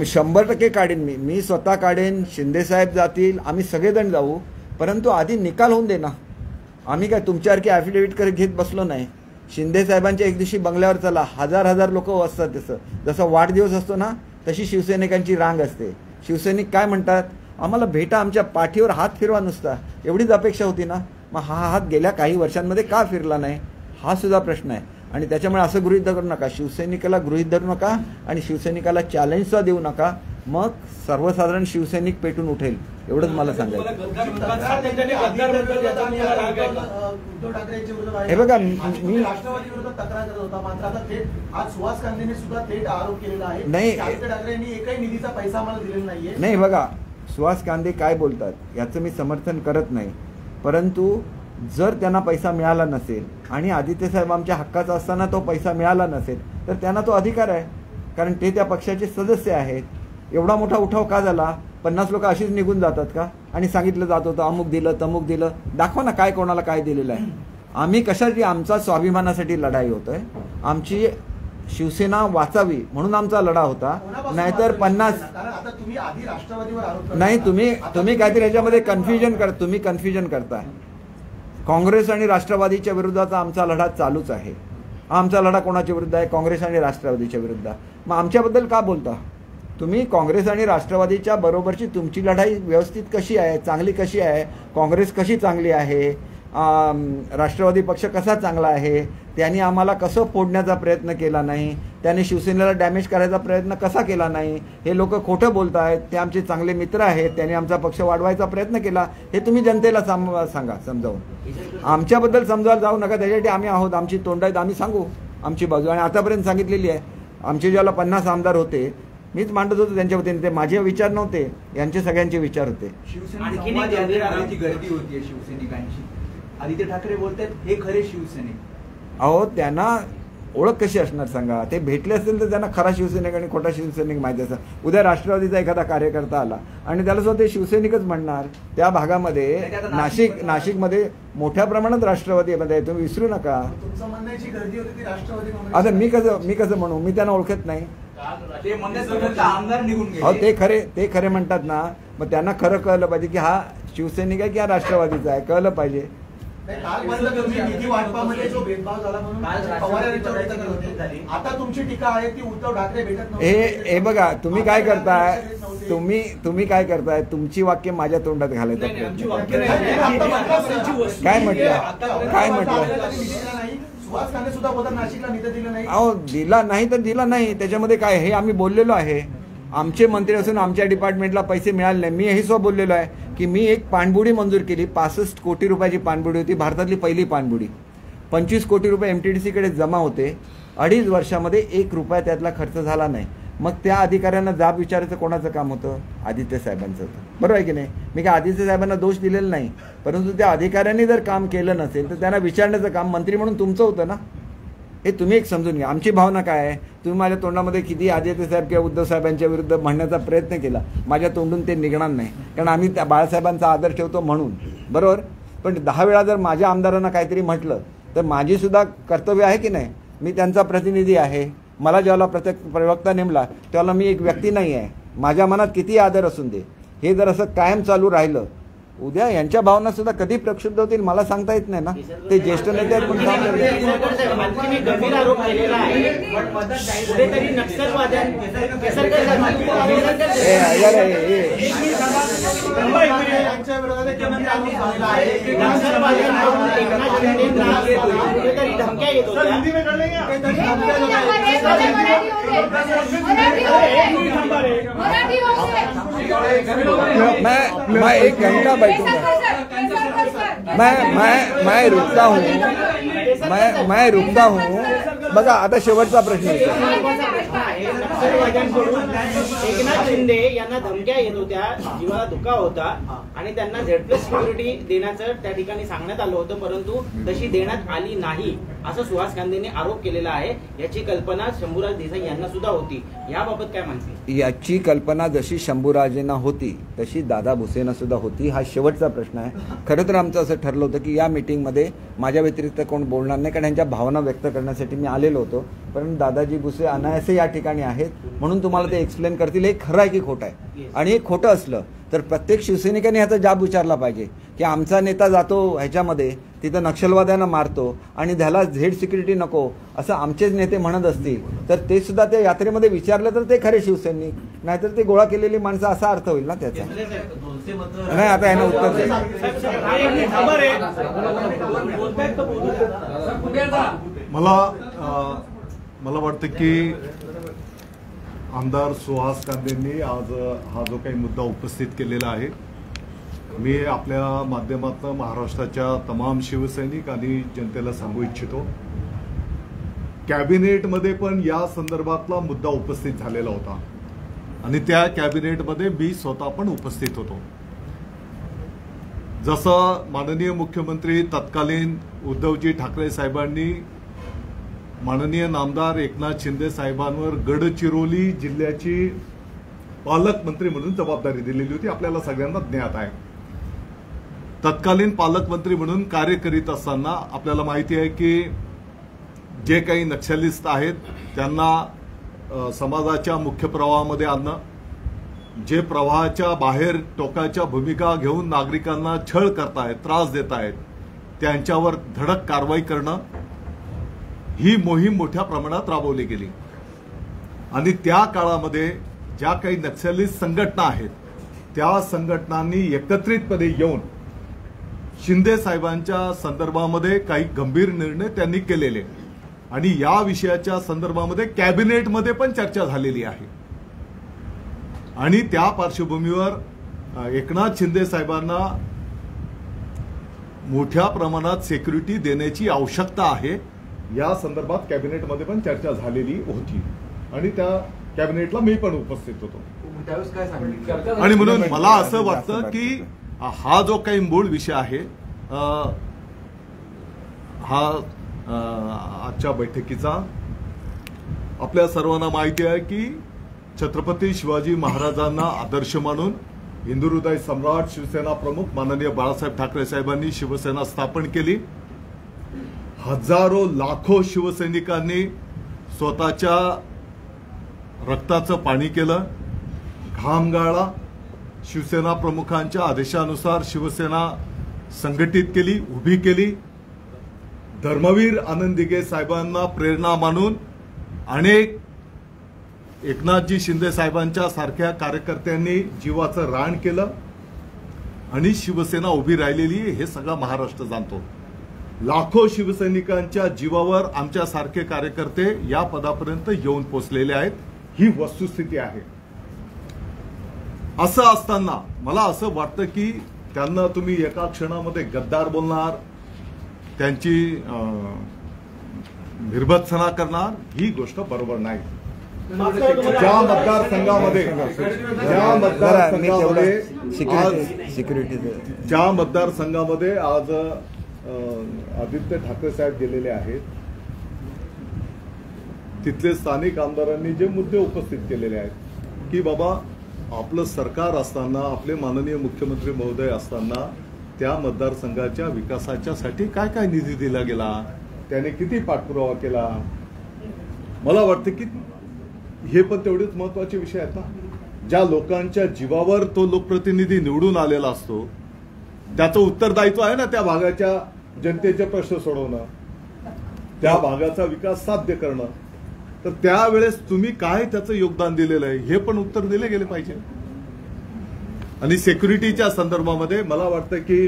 100% काढेन मी स्वतः काढेन, शिंदेसाहेब जातील, आम्ही सगळेजण जाऊ. परंतु आधी निकाल होऊन दे ना. आम्ही काय तुमच्यासारखी ॲफिडेव्हिट घेत बसलो नाही. शिंदे साहेबांच्या एक दिवशी बंगल्यावर चला, हजार लोक असतात. जसं वाढदिवस असतो ना तशी शिवसैनिकांची रांग असते. शिवसैनिक काय म्हणतात, आम्हाला भेटा, आमच्या पाठीवर हात फिरवा नुसता, एवढीच अपेक्षा होती ना. मग हा हात गेल्या काही वर्षांमध्ये का फिरला नाही हा सुद्धा प्रश्न आहे. आणि त्याच्यामुळे असं गृहीत धरू नका, शिवसैनिकाला गृहीत धरू नका आणि शिवसैनिकाला चॅलेंज सुद्धा देऊ नका. मग सर्वसाधारण शिवसैनिक पेटून उठेल एवढंच मला सांगायचं. हे बघा, मी राष्ट्रवादी विरोधात तक्रार करत होता, मात्र आता थेट आज सुहास कांदेने सुद्धा थेट आरोप केलेला आहे. नाही, आदित्य ठाकरेंनी एकही निधीचा पैसा आम्हाला दिलेला नाहीये. नाही बघा, सुहास कांदे काय बोलतात याचं मी समर्थन करत नाही. परंतु जर त्यांना पैसा मिळाला नसेल आणि आदित्य साहेब आमच्या हक्काचा असताना तो पैसा मिळाला नसेल तर त्यांना तो अधिकार आहे, कारण ते त्या पक्षाचे सदस्य आहेत. एवढा मोठा उठाव का झाला? 50 लोक अशीच निघून जातात का? आणि सांगितलं जात होतं अमुक दिलं तमुक दिलं. दाखवा ना काय कोणाला काय दिलेलं आहे. आम्ही कशासाठी? आमचा स्वाभिमानासाठी लढाई होतोय, आमची शिवसेना वाचावी म्हणून आमचा लढा होता. नाहीतर 50 नाही, तुम्ही काहीतरी याच्यामध्ये कन्फ्युजन करताय. काँग्रेस आणि राष्ट्रवादीच्या विरुद्धचा आमचा लढा चालूच आहे. आमचा लढा कोणाच्या विरुद्ध आहे? काँग्रेस आणि राष्ट्रवादीच्या विरुद्ध. मग आमच्याबद्दल का बोलता तुम्ही? काँग्रेस आणि राष्ट्रवादीच्या बरोबरची तुमची लढाई व्यवस्थित कशी आहे, चांगली कशी आहे? काँग्रेस कशी चांगली आहे, राष्ट्रवादी पक्ष कसा चांगला आहे, त्यांनी आम्हाला कसं फोडण्याचा प्रयत्न केला नाही, त्याने शिवसेनेला डॅमेज करायचा प्रयत्न कसा केला नाही, हे लोक खोटं बोलत आहेत, ते आमचे चांगले मित्र आहेत, त्यांनी आमचा पक्ष वाढवायचा प्रयत्न केला, हे तुम्ही जनतेला सांगा, समजावून. आमच्याबद्दल समजायला जाऊ नका, त्याच्यासाठी आम्ही आहोत, आमची तोंड आहेत, आम्ही सांगू आमची बाजू. आणि आतापर्यंत सांगितलेली आहे. आमचे ज्याला 50 आमदार होते मीच मांडत होतो त्यांच्या वतीने, ते माझे विचार नव्हते, यांचे सगळ्यांचे विचार होते. गर्दी होती शिवसैनिकांची. आदित्य ठाकरे बोलतात हे खरे शिवसैनिक. अहो, त्यांना ओळख कशी असणार सांगा? ते भेटले असतील तर त्यांना खरा शिवसैनिक आणि खोटा शिवसैनिक माहिती असं. उद्या राष्ट्रवादीचा एखादा कार्यकर्ता आला आणि त्याला सुद्धा ते शिवसैनिकच म्हणणार. त्या भागामध्ये नाशिकमध्ये मोठ्या प्रमाणात राष्ट्रवादीमध्ये तुम्ही विसरू नका. गर्दी होती ती राष्ट्रवादी. आता मी कसं म्हणू? मी त्यांना ओळखत नाही. आमदार निघून गेले. अहो, ते खरे म्हणतात ना, मग त्यांना खरं कळलं पाहिजे की हा शिवसैनिक आहे की हा राष्ट्रवादीचा आहे, कळलं पाहिजे. निधी वाटपामध्ये जो भेदभाव झाला म्हणून आता तुमची टीका आहे ती उद्धव ठाकरे भेटत नव्हते. हे बघा, तुम्ही काय करताय, तुम्ही काय करताय, तुमची वाक्य माझ्या तोंडात घालायचं. काय म्हटलं? सुहास कांदे सुद्धा बोलतात नाशिकला निधी दिलं नाही. अहो, दिला नाही तर दिला नाही, त्याच्यामध्ये काय? हे आम्ही बोललेलो आहे. आमचे मंत्री असून आमच्या डिपार्टमेंटला पैसे मिळाले नाही. मी हे सुद्धा बोललेलो आहे की मी एक पाणबुडी मंजूर केली. 65 कोटी रुपयाची पाणबुडी होती, भारतातली पहिली पाणबुडी. 25 कोटी रुपये MTDC जमा होते. 2.5 वर्षामध्ये 1 रुपया त्यातला खर्च झाला नाही. मग त्या अधिकाऱ्यांना जाब विचारायचं कोणाचं काम होतं? आदित्य साहेबांचं होतं, बरोबर आहे की नाही? मी काय आदित्य साहेबांना दोष दिलेला नाही, परंतु त्या अधिकाऱ्यांनी जर काम केलं नसेल तर त्यांना विचारण्याचं काम मंत्री म्हणून तुमचं होतं ना. हे तुम्ही एक समजून घ्या. आमची भावना काय आहे? तुम्ही माझ्या तोंडामध्ये किती आदित्य साहेब किंवा उद्धव साहेबांच्या विरुद्ध म्हणण्याचा प्रयत्न केला, माझ्या तोंडून ते निघणार नाही, कारण आम्ही त्या बाळासाहेबांचा आदर ठेवतो म्हणून, बरोबर. पण 10 वेळा जर माझ्या आमदारांना काहीतरी म्हटलं तर माझी सुद्धा कर्तव्य आहे की नाही? मी त्यांचा प्रतिनिधी आहे. मला ज्यावेळेला प्रवक्ता नेमला त्यावेळेला मी एक व्यक्ती नाही आहे. माझ्या मनात किती आदर असून दे, हे जर असं कायम चालू राहिलं, उद्या यांच्या भावना सुद्धा कधी प्रक्षुब्ध होतील मला सांगता येत नाही ना. ते ज्येष्ठ नेते आहेत पण आणखी एक गंभीर आरोप केलेला आहे. कुठेतरी यांच्या विरोधात एक गंभीर आरोप झालेला आहे. कुठेतरी धमक्या येत होत्या. मैं एक घंटा बैठूंगा, मैं रुकता हूँ, मैं रुकता हूँ. बघा आता शेवटचा प्रश्न एकनाथ शिंदे यांना धमक्या येत होत्या, जीवाला धोका होता आणि त्यांना झेडप्लस सिक्युरिटी देण्याचं त्या ठिकाणी सांगण्यात आलं होतं, परंतु तशी देण्यात आली नाही असं सुहास गांधींनी आरोप केलेला आहे. याची कल्पना शंभूराज देसाई यांना सुद्धा होती. याबाबत काय म्हणते? याची कल्पना जशी शंभूराजेंना होती तशी दादा भुसेंना सुद्धा होती. हा शेवटचा प्रश्न आहे. खरं तर आमचं असं ठरलं होतं की या मीटिंगमध्ये माझ्या व्यतिरिक्त कोण बोलणार नाही, कारण यांच्या भावना व्यक्त करण्यासाठी मी आलेलो होतो. पण दादाजी भुसे अनायासे या ठिकाणी आहेत म्हणून तुम्हाला ते एक्सप्लेन करतील हे खरं आहे की खोटं आहे. आणि हे खोटं असलं तर प्रत्येक शिवसैनिकाने ह्याचा जाब विचारला पाहिजे की आमचा नेता जातो ह्याच्यामध्ये तिथं नक्षलवाद्यांना मारतो आणि त्याला झेड सिक्युरिटी नको असं आमचेच नेते म्हणत असतील तर ते सुद्धा त्या यात्रेमध्ये विचारलं तर ते खरे शिवसैनिक, नाहीतर ते गोळा केलेली माणसं असा अर्थ होईल ना त्याचा. नाही आता यानं उत्तर द्या. मला वाटतं की आमदार सुहास कांदेंनी आज हा जो काही मुद्दा उपस्थित केलेला आहे, मी आपल्या माध्यमातून महाराष्ट्राच्या तमाम शिवसैनिक आणि जनतेला सांगू इच्छितो, कॅबिनेटमध्ये पण या संदर्भातला मुद्दा उपस्थित झालेला होता आणि त्या कॅबिनेटमध्ये मी स्वतः पण उपस्थित होतो. जसं माननीय मुख्यमंत्री तत्कालीन उद्धवजी ठाकरे साहेबांनी माननीय नामदार एकनाथ शिंदे साहेबांवर गडचिरोली जिल्ह्याची पालकमंत्री म्हणून जबाबदारी दिलेली होती, आपल्याला सगळ्यांना ज्ञात आहे. तत्कालीन पालकमंत्री म्हणून कार्य करीत असताना आपल्याला माहिती आहे की जे काही नक्षलिस्ट आहेत त्यांना समाजाच्या मुख्य प्रवाहामध्ये आणणं, जे प्रवाहाच्या बाहेर टोकाच्या भूमिका घेऊन नागरिकांना छळ करतायत, त्रास देत आहेत, त्यांच्यावर धडक कारवाई करणं, ही मोहीम मोठ्या प्रमाणात राबवली गेली. आणि त्या काळामध्ये ज्या काही नक्षलिस्ट संघटना आहेत त्या संघटनांनी एकत्रितपणे येऊन शिंदे साहेबांच्या संदर्भामध्ये काही गंभीर निर्णय त्यांनी केलेले आणि या विषयाच्या संदर्भामध्ये कॅबिनेटमध्ये पण चर्चा झालेली आहे. आणि त्या पार्श्वभूमीवर एकनाथ शिंदे साहेबांना मोठ्या प्रमाणात सिक्युरिटी देण्याची आवश्यकता आहे या संदर्भात कॅबिनेटमध्ये पण चर्चा झालेली होती आणि त्या कॅबिनेटला मी पण उपस्थित होतो. त्यावेळेस काय सांगितलं? आणि म्हणून मला असं वाटतं की हा जो काही मूळ विषय आहे हा आजच्या बैठकीचा आपल्या सर्वांना माहिती आहे की छत्रपती शिवाजी महाराजांना आदर्श मानून हिंदुहृदय सम्राट शिवसेना प्रमुख माननीय बाळासाहेब ठाकरे साहेबांनी शिवसेना स्थापन केली. हजारो लाखो शिवसैनिकांनी स्वतःच्या रक्ताचं पाणी केलं, घाम गाळला, शिवसेना प्रमुखांच्या आदेशानुसार शिवसेना संघटित केली, उभी केली. धर्मवीर आनंद दिघे साहेबांना प्रेरणा मानून अनेक एकनाथजी शिंदे साहेबांच्या सारख्या कार्यकर्त्यांनी जीवाचं रान केलं आणि शिवसेना उभी राहिलेली हे सगळा महाराष्ट्र जाणतो. लाखो शिवसैनिकांच्या जीवावर आमच्यासारखे कार्यकर्ते या पदापर्यंत येऊन पोचलेले आहेत, ही वस्तुस्थिती आहे. असं असताना मला असं वाटतं की त्यांना तुम्ही एका क्षणामध्ये गद्दार बोलणार, त्यांची निर्भत्सना करणार, ही गोष्ट बरोबर नाही. ज्या मतदारसंघामध्ये आज आदित्य ठाकरे साहेब गेलेले आहेत तिथले स्थानिक आमदारांनी जे मुद्दे उपस्थित केलेले आहेत की बाबा आपलं सरकार असताना, आपले माननीय मुख्यमंत्री महोदय असताना त्या मतदारसंघाच्या विकासाच्यासाठी काय काय निधी दिला गेला, त्याने किती पाठपुरावा केला. मला वाटतं की हे पण तेवढेच महत्वाचे विषय आहेत ना. ज्या लोकांच्या जीवावर तो लोकप्रतिनिधी निवडून आलेला असतो त्याचं उत्तरदायित्व आहे ना त्या भागाच्या जनतेचे प्रश्न सोडवणं, त्या भागाचा विकास साध्य करणं. तर त्यावेळेस तुम्ही काय त्याचं योगदान दिलेलं आहे हे पण उत्तर दिले गेले पाहिजे. आणि सिक्युरिटीच्या संदर्भामध्ये मला वाटतं की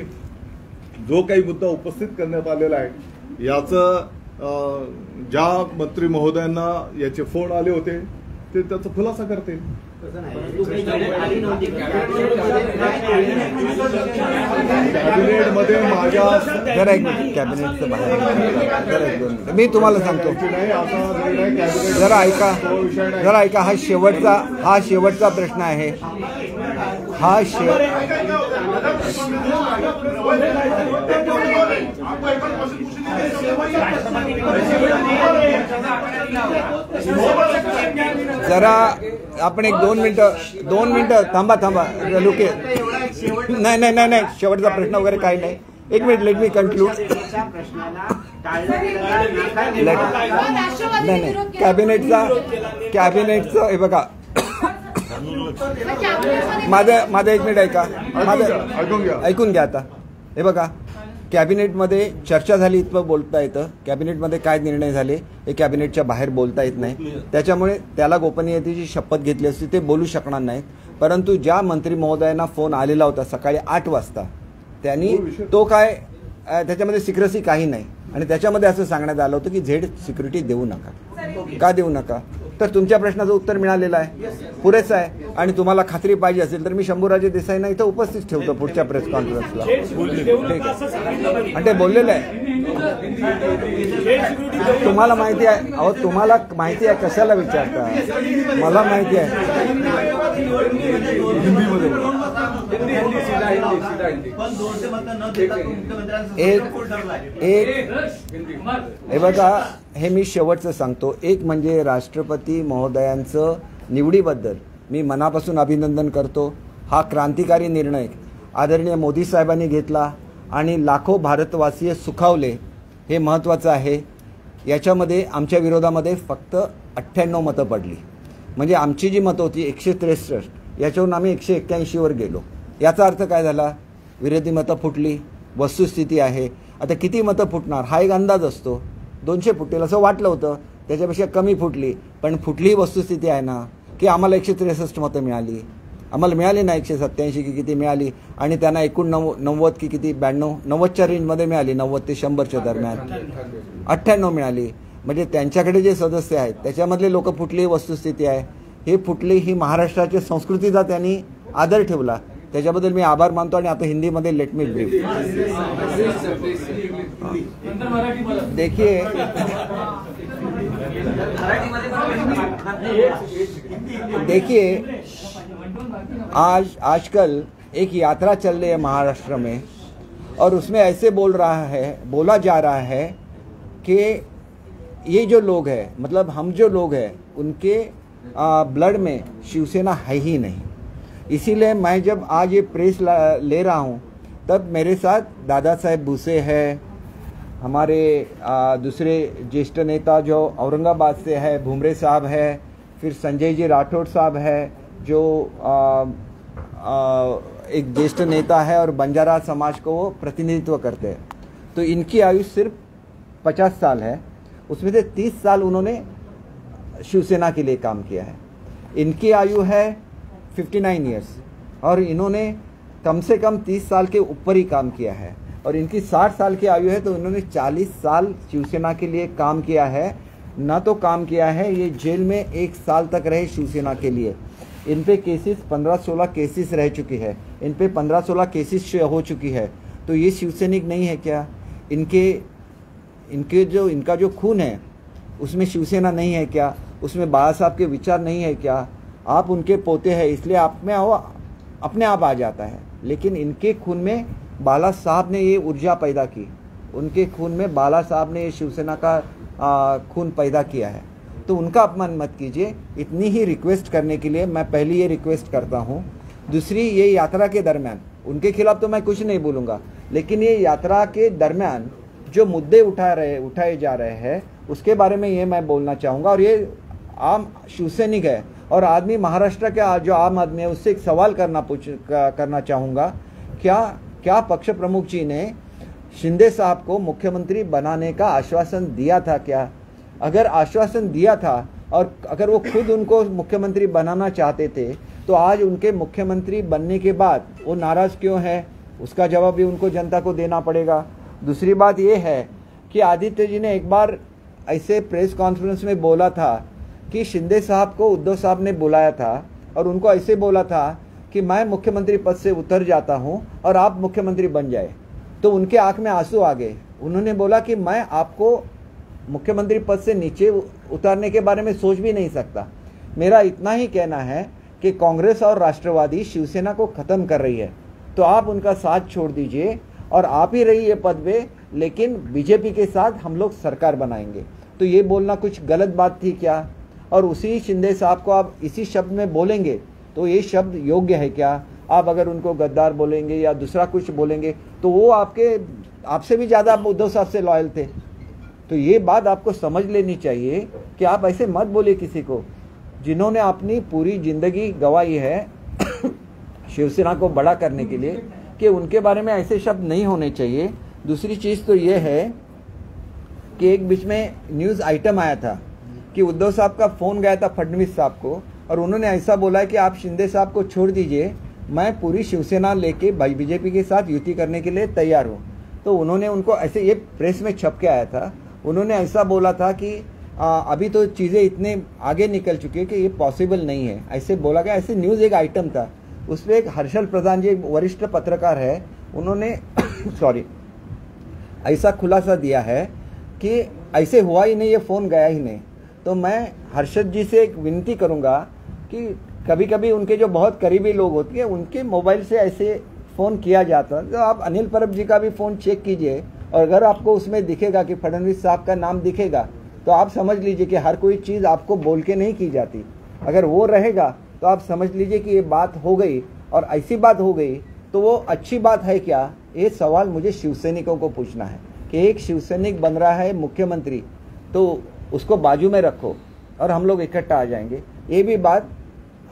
जो काही मुद्दा उपस्थित करण्यात आलेला आहे याचं ज्या मंत्री महोदयांना याचे फोन आले होते ते त्याचा खुलासा करतील. कॅबिनेटमध्ये माझ्या जरा एक मिनिट, कॅबिनेटचं बाहेर मी तुम्हाला सांगतो. जरा ऐका हा शेवटचा प्रश्न आहे. जरा आपण एक 2 मिनिटं थांबा लुके. नाही शेवटचा प्रश्न वगैरे काही नाही. एक मिनिट, लेट मी कन्क्लूड. नाही कॅबिनेटचं हे बघा, माझं 1 मिनिट ऐका, ऐकून घ्या आता. हे बघा, कॅबिनेटमध्ये चर्चा झाली इतकं बोलता येतं. कॅबिनेटमध्ये काय निर्णय झाले हे कॅबिनेटच्या बाहेर बोलता येत नाही. त्याच्यामुळे त्याला गोपनीयतेची शपथ घेतली असती ते बोलू शकणार नाहीत. परंतु ज्या मंत्री महोदयांना फोन आलेला होता सकाळी 8 वाजता त्यांनी तो काय त्याच्यामध्ये सिक्रेसी काही नाही आणि त्याच्यामध्ये असं सांगण्यात आलं होतं की झेड सिक्युरिटी देऊ नका. का देऊ नका? तर तुमच्या प्रश्नाचं उत्तर मिळालेलं आहे, पुरेसं आहे. आणि तुम्हाला खात्री पाहिजे असेल तर मी शंभूराजे देसाईंना इथं उपस्थित ठेवतो पुढच्या प्रेस कॉन्फरन्सला. आणि ते बोललेलं आहे. तुम्हाला माहिती आहे, अहो तुम्हाला माहिती आहे कशाला विचारता? मला माहिती आहे. हे बघा, हे मी शेवटचं सांगतो. एक म्हणजे राष्ट्रपती महोदयांचं निवडीबद्दल मी मनापासून अभिनंदन करतो. हा क्रांतिकारी निर्णय आदरणीय मोदी साहेबांनी घेतला आणि लाखो भारतवासीय सुखावले, हे महत्त्वाचं आहे. याच्यामध्ये आमच्या विरोधामध्ये फक्त 98 मतं पडली. म्हणजे आमची जी मतं होती 163, याच्यावरून आम्ही 181वर गेलो. याचा अर्थ काय झाला? विरोधी मतं फुटली. वस्तुस्थिती आहे. आता किती मतं फुटणार हा एक अंदाज असतो. 200 फुटतील असं वाटलं होतं, त्याच्यापेक्षा कमी फुटली. पण फुटली वस्तुस्थिती आहे ना की आम्हाला 163 मतं मिळाली. आम्हाला मिळाली ना 187 की किती मिळाली आणि त्यांना एकूण 90 की किती 90च्या रेंजमध्ये मिळाली. 90 ते 100च्या दरम्यान 98 मिळाली. म्हणजे त्यांच्याकडे जे सदस्य आहेत त्याच्यामधले लोक फुटली वस्तुस्थिती आहे. हे फुटली ही महाराष्ट्राच्या संस्कृतीचा त्यांनी आदर ठेवला, त्याच्याबद्दल मी आभार मानतो. आणि आता हिंदीमध्ये लेट मी ब्रीफ. देखिए आजकल एक यात्रा चल रही है महाराष्ट्र में और उसमें ऐसे बोला जा रहा है कि ये जो लोग हैं, मतलब हम जो लोग हैं, उनके ब्लड में शिवसेना है ही नहीं. इसीलिए मैं जब आज ये प्रेस ले रहा हूँ तब मेरे साथ दादा साहेब भूसे है, हमारे दूसरे ज्येष्ठ नेता जो औरंगाबाद से है भुमरे साहब है, फिर संजय जी राठौड़ साहब है जो एक ज्येष्ठ नेता है और बंजारा समाज को वो प्रतिनिधित्व करते हैं. तो इनकी आयु सिर्फ 50 साल है. उसमें से 30 साल उन्होंने शिवसेना के लिए काम किया है. इनकी आयु है 59 ईयर्स और इन्होंने कम से कम 30 साल के ऊपर ही काम किया है. और इनकी 60 साल की आयु है तो इन्होंने 40 साल शिवसेना के लिए काम किया है. ना तो काम किया है, ये जेल में 1 साल तक रहे शिवसेना के लिए. इन पे केसेस 15-16 केसेस रह चुकी है. इन पे 15-16 केसेस हो चुकी है. तो ये शिवसैनिक नहीं है क्या? इनका जो खून है उसमें शिवसेना नहीं है क्या? उसमें बाला साहब के विचार नहीं है क्या? आप उनके पोते हैं इसलिए आप में अपने आप आ जाता है. लेकिन इनके खून में बाला साहब ने ये ऊर्जा पैदा की. उनके खून में बाला साहब ने ये शिवसेना का खून पैदा किया है. तो उनका अपमान मत कीजिए. इतनी ही रिक्वेस्ट करने के लिए मैं पहली ये रिक्वेस्ट करता हूँ. दूसरी, ये यात्रा के दरमियान उनके खिलाफ तो मैं कुछ नहीं बोलूँगा, लेकिन ये यात्रा के दरमियान जो मुद्दे उठाए जा रहे हैं उसके बारे में ये मैं बोलना चाहूँगा. और ये आम शिवसैनिक है और आदमी महाराष्ट्र का जो आम आदमी है उससे एक सवाल करना चाहूँगा, क्या पक्ष प्रमुख जी ने शिंदे साहब को मुख्यमंत्री बनाने का आश्वासन दिया था क्या? अगर आश्वासन दिया था और अगर वो खुद उनको मुख्यमंत्री बनाना चाहते थे तो आज उनके मुख्यमंत्री बनने के बाद वो नाराज क्यों है, उसका जवाब भी उनको जनता को देना पड़ेगा। दूसरी बात ये है कि आदित्य जी ने एक बार ऐसे प्रेस कॉन्फ्रेंस में बोला था कि शिंदे साहब को उद्धव साहब ने बुलाया था और उनको ऐसे बोला था कि मैं मुख्यमंत्री पद से उतर जाता हूं और आप मुख्यमंत्री बन जाए। तो उनके आंख में आंसू आ गए। उन्होंने बोला कि मैं आपको मुख्यमंत्री पद से नीचे उतारने के बारे में सोच भी नहीं सकता। मेरा इतना ही कहना है कि कांग्रेस और राष्ट्रवादी शिवसेना को खत्म कर रही है, तो आप उनका साथ छोड़ दीजिए और आप ही रहिए पद पे, लेकिन बीजेपी के साथ हम लोग सरकार बनाएंगे। तो ये बोलना कुछ गलत बात थी क्या? और उसी शिंदे साहब को आप इसी शब्द में बोलेंगे तो ये शब्द योग्य है क्या? आप अगर उनको गद्दार बोलेंगे या दूसरा कुछ बोलेंगे तो वो आपसे भी ज़्यादा उद्धव साहब से लॉयल थे। तो ये बात आपको समझ लेनी चाहिए कि आप ऐसे मत बोलिए किसी को जिन्होंने अपनी पूरी जिंदगी गंवाई है शिवसेना को बड़ा करने के लिए, कि उनके बारे में ऐसे शब्द नहीं होने चाहिए। दूसरी चीज़ तो ये है कि एक बीच में न्यूज़ आइटम आया था कि उद्धव साहब का फ़ोन गया था फडणवीस साहब को और उन्होंने ऐसा बोला कि आप शिंदे साहब को छोड़ दीजिए, मैं पूरी शिवसेना लेके बीजेपी के साथ युति करने के लिए तैयार हूँ। तो उन्होंने उनको ऐसे, ये प्रेस में छप के आया था, उन्होंने ऐसा बोला था कि अभी तो चीज़ें इतने आगे निकल चुकी है कि ये पॉसिबल नहीं है, ऐसे बोला गया। ऐसे न्यूज़ एक आइटम था, उसमें एक हर्षल प्रधान जी एक वरिष्ठ पत्रकार है, उन्होंने ऐसा खुलासा दिया है कि ऐसे हुआ ही नहीं, ये फ़ोन गया ही नहीं। तो मैं हर्षद जी से एक विनती करूंगा कि कभी कभी उनके जो बहुत करीबी लोग होते हैं उनके मोबाइल से ऐसे फ़ोन किया जाता है, तो आप अनिल परब जी का भी फ़ोन चेक कीजिए और अगर आपको उसमें दिखेगा कि फडणवीस साहब का नाम दिखेगा तो आप समझ लीजिए कि हर कोई चीज़ आपको बोल के नहीं की जाती। अगर वो रहेगा तो आप समझ लीजिए कि ये बात हो गई और ऐसी बात हो गई तो वो अच्छी बात है क्या? ये सवाल मुझे शिवसैनिकों को पूछना है कि एक शिवसैनिक बन रहा है मुख्यमंत्री तो उसको बाजू में रखो और हम लोग इकट्ठा आ जाएंगे, ये भी बात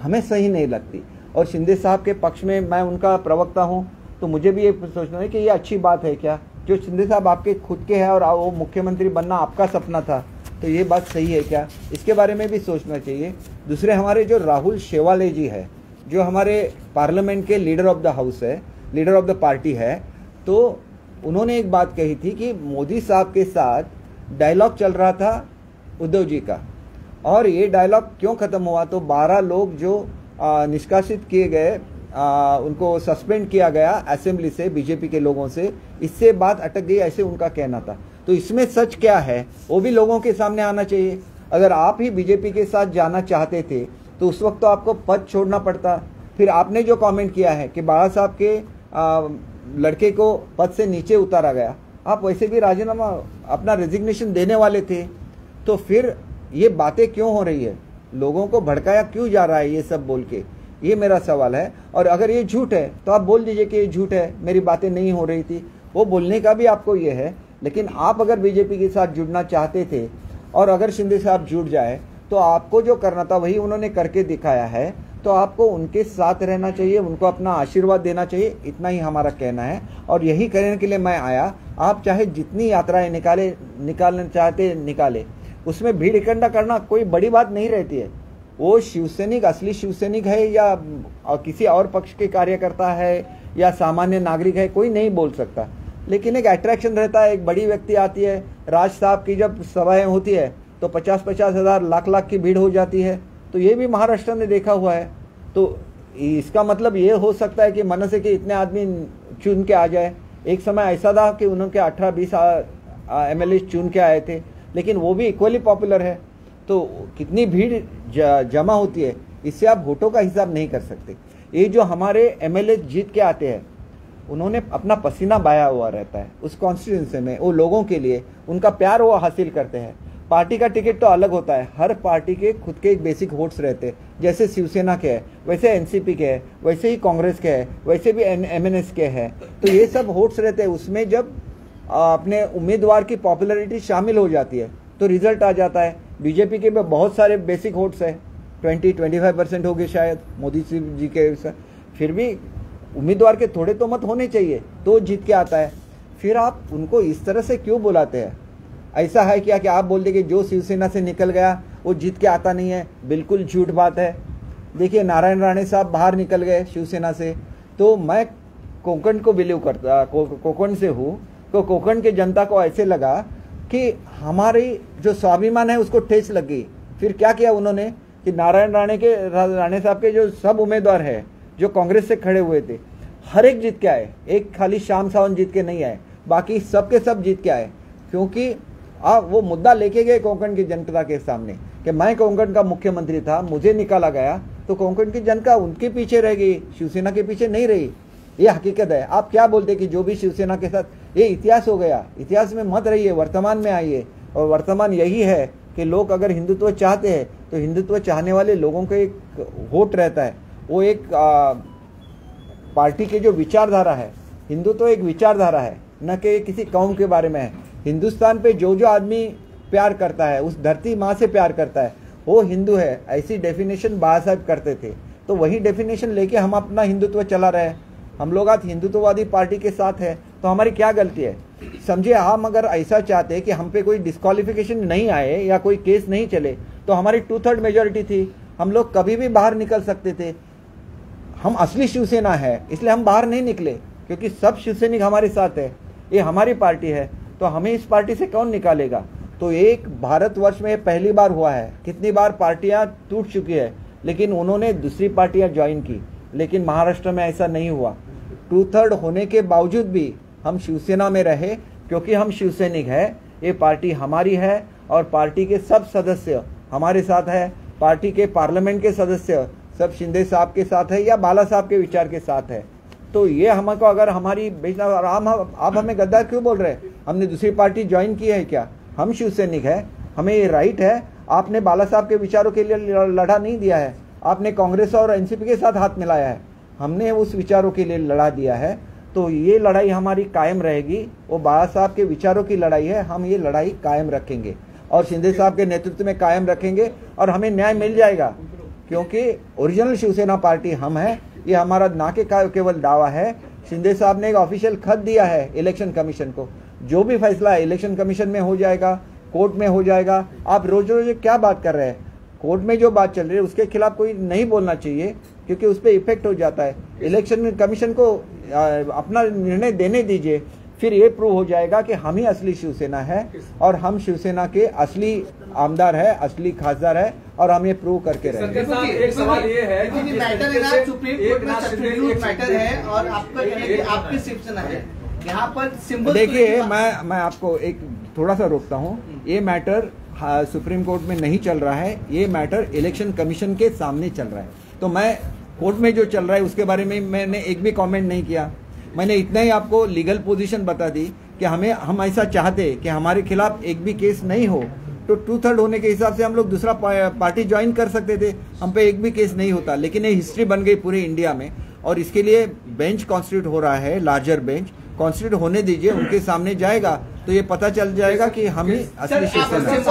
हमें सही नहीं लगती। और शिंदे साहब के पक्ष में मैं उनका प्रवक्ता हूं तो मुझे भी ये सोचना है कि ये अच्छी बात है क्या? जो शिंदे साहब आपके खुद के हैं और वो मुख्यमंत्री बनना आपका सपना था, तो ये बात सही है क्या? इसके बारे में भी सोचना चाहिए। दूसरे हमारे जो राहुल शेवाले जी है, जो हमारे parliament K leader of the house है, लीडर ऑफ द पार्टी है, तो उन्होंने एक बात कही थी कि मोदी साहब के साथ डायलॉग चल रहा था उद्धव जी का, और ये डायलॉग क्यों ख़त्म हुआ? तो 12 लोग जो निष्कासित किए गए, उनको सस्पेंड किया गया असेंबली से, बीजेपी के लोगों से, इससे बात अटक गई, ऐसे उनका कहना था। तो इसमें सच क्या है वो भी लोगों के सामने आना चाहिए। अगर आप ही बीजेपी के साथ जाना चाहते थे तो उस वक्त तो आपको पद छोड़ना पड़ता। फिर आपने जो कमेंट किया है कि बाला साहब के लड़के को पद से नीचे उतारा गया, आप वैसे भी राजीनामा अपना रेजिग्नेशन देने वाले थे, तो फिर ये बातें क्यों हो रही है? लोगों को भड़काया क्यों जा रहा है ये सब बोल के? ये मेरा सवाल है। और अगर ये झूठ है तो आप बोल दीजिए कि ये झूठ है, मेरी बातें नहीं हो रही थी, वो बोलने का भी आपको ये है। लेकिन आप अगर बीजेपी के साथ जुड़ना चाहते थे और अगर शिंदे साहब जुड़ जाए तो आपको जो करना था वही उन्होंने करके दिखाया है, तो आपको उनके साथ रहना चाहिए, उनको अपना आशीर्वाद देना चाहिए, इतना ही हमारा कहना है। और यही करने के लिए मैं आया। आप चाहे जितनी यात्राएं निकालना चाहते निकाले, उसमें भीड़ इकट्ठा करना कोई बड़ी बात नहीं रहती है। वो शिवसैनिक असली शिवसैनिक है या किसी और पक्ष के कार्यकर्ता है या सामान्य नागरिक है, कोई नहीं बोल सकता। लेकिन एक अट्रैक्शन रहता है, एक बड़ी व्यक्ति आती है, राज साहब की जब सभाएं होती है तो 50-50 हज़ार लाख की भीड़ हो जाती है। तो ये भी महाराष्ट्र में देखा हुआ है। तो इसका मतलब ये हो सकता है कि मन से कि इतने आदमी चुन के आ जाए। एक समय ऐसा था कि उनके 18-20 MLA चुन के आए थे, लेकिन वो भी इक्वली पॉपुलर है। तो कितनी भीड़ जमा होती है, इससे आप वोटों का हिसाब नहीं कर सकते। ये जो हमारे MLA जीत के आते हैं, उन्होंने अपना पसीना बहाया हुआ रहता है उस कॉन्स्टिट्यूंसी में, वो लोगों के लिए उनका प्यार वो हासिल करते हैं। पार्टी का टिकट तो अलग होता है, हर पार्टी के खुद के एक बेसिक वोट्स रहते हैं। जैसे शिवसेना के है, वैसे NCP के है, वैसे ही कांग्रेस के है, वैसे भी MNS के है। तो ये सब वोट्स रहते हैं। उसमें जब अपने उम्मीदवार की पॉपुलैरिटी शामिल हो जाती है तो रिजल्ट आ जाता है। बीजेपी के में बहुत सारे बेसिक वोट्स है, 20-25% होगी शायद मोदी जी के साथ। फिर भी उम्मीदवार के थोड़े तो मत होने चाहिए तो जीत के आता है। फिर आप उनको इस तरह से क्यों बुलाते हैं? ऐसा है क्या कि आप बोलते कि जो शिवसेना से निकल गया वो जीत के आता नहीं है? बिल्कुल झूठ बात है। देखिए, नारायण राणे साहब बाहर निकल गए शिवसेना से, तो मैं कोंकण को बिलीव करता, कोंकण से हूँ, तो कोंकण के जनता को ऐसे लगा कि हमारी जो स्वाभिमान है उसको ठेस लग गई। फिर क्या किया उन्होंने कि नारायण राणे साहब के जो सब उम्मीदवार है जो कांग्रेस से खड़े हुए थे, हर एक जीत के आए। एक खाली श्याम सावंत जीत के नहीं आए, बाकी सबके सब जीत के आए। क्योंकि वो मुद्दा लेके गए कोंकण की जनता के सामने कि मैं कोंकण का मुख्यमंत्री था, मुझे निकाला गया, तो कोंकण की जनता उनके पीछे रह गई, शिवसेना के पीछे नहीं रही। ये हकीकत है। आप क्या बोलते कि जो भी शिवसेना के साथ, ये इतिहास हो गया। इतिहास में मत रहिए, वर्तमान में आइए। और वर्तमान यही है कि लोग अगर हिंदुत्व चाहते हैं तो हिंदुत्व चाहने वाले लोगों का एक वोट रहता है। वो एक पार्टी के जो विचारधारा है, हिंदुत्व एक विचारधारा है, न कि किसी कौम के बारे में है। हिंदुस्तान पे जो जो आदमी प्यार करता है, उस धरती माँ से प्यार करता है, वो हिंदू है। ऐसी डेफिनेशन बाबा साहब करते थे, तो वही डेफिनेशन लेके हम अपना हिंदुत्व चला रहे हैं। हम लोग आज हिंदुत्ववादी पार्टी के साथ है, तो हमारी क्या गलती है? समझिए, हम अगर ऐसा चाहते हैं कि हम पे कोई डिस्क्वालिफिकेशन नहीं आए या कोई केस नहीं चले, तो हमारी 2/3 मेजोरिटी थी, हम लोग कभी भी बाहर निकल सकते थे। हम असली शिवसेना है, इसलिए हम बाहर नहीं निकले, क्योंकि सब शिवसैनिक हमारे साथ है। ये हमारी पार्टी है, तो हमें इस पार्टी से कौन निकालेगा? तो एक भारतवर्ष में पहली बार हुआ है। कितनी बार पार्टियां टूट चुकी है, लेकिन उन्होंने दूसरी पार्टियां ज्वाइन की। लेकिन महाराष्ट्र में ऐसा नहीं हुआ। 2/3 होने के बावजूद भी हम शिवसेना में रहे, क्योंकि हम शिवसैनिक है। ये पार्टी हमारी है और पार्टी के सब सदस्य हमारे साथ है। पार्टी के पार्लियामेंट के सदस्य सब शिंदे साहब के साथ है या बाला साहब के विचार के साथ है। तो ये हमको अगर हमारी आप हमें गद्दार क्यों बोल रहे हैं? हमने दूसरी पार्टी ज्वाइन की है क्या? हम शिवसैनिक है, हमें ये राइट है। आपने बाला साहब के विचारों के लिए लड़ा नहीं दिया है, आपने कांग्रेस और एनसीपी के साथ हाथ मिलाया है। हमने उस विचारों के लिए लड़ा दिया है। तो ये लड़ाई हमारी कायम रहेगी। वो बाला साहब के विचारों की लड़ाई है, हम ये लड़ाई कायम रखेंगे और शिंदे साहब के नेतृत्व में कायम रखेंगे और हमें न्याय मिल जाएगा। क्योंकि ओरिजिनल शिवसेना पार्टी हम है, ये हमारा ना के केवल दावा है। शिंदे साहब ने एक ऑफिशियल खत दिया है इलेक्शन कमीशन को। जो भी फैसला है इलेक्शन कमीशन में हो जाएगा, कोर्ट में हो जाएगा। आप रोज रोज क्या बात कर रहे हैं? कोर्ट में जो बात चल रही है उसके खिलाफ कोई नहीं बोलना चाहिए, क्योंकि उस पर इफेक्ट हो जाता है। इलेक्शन कमीशन को अपना निर्णय देने दीजिए, फिर ये प्रूव हो जाएगा कि हम ही असली शिवसेना है और हम शिवसेना के असली आमदार है, असली खासदार है, और हम ये प्रूव करके रहेंगे। एक सवाल ये है कि मैटर है ना, सुप्रीम कोर्ट में सब्स्टिट्यूट मैटर है और आपकी शिवसेना है, यहाँ पर सिंबल। देखिए, मैं आपको एक थोड़ा सा रोकता हूँ। ये मैटर सुप्रीम कोर्ट में नहीं चल रहा है, ये मैटर इलेक्शन कमीशन के सामने चल रहा है। तो मैं कोर्ट में जो चल रहा है उसके बारे में मैंने एक भी कमेंट नहीं किया। मैंने इतना ही आपको लीगल पोजीशन बता दी कि हम ऐसा चाहते कि हमारे खिलाफ एक भी केस नहीं हो, तो 2/3 होने के हिसाब से हम लोग दूसरा पार्टी ज्वाइन कर सकते थे, हम पे एक भी केस नहीं होता। लेकिन ये हिस्ट्री बन गई पूरे इंडिया में, और इसके लिए बेंच कॉन्स्टिट्यूट हो रहा है, लार्जर बेंच कॉन्स्टिट्यूट होने दीजिए, उनके सामने जाएगा तो ये पता चल जाएगा कि हम ही असली शिवसेना है।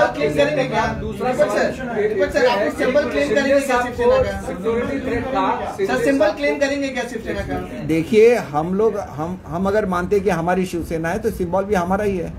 देखिए, हम अगर मानते कि हमारी शिवसेना है तो सिंबल भी हमारा ही है।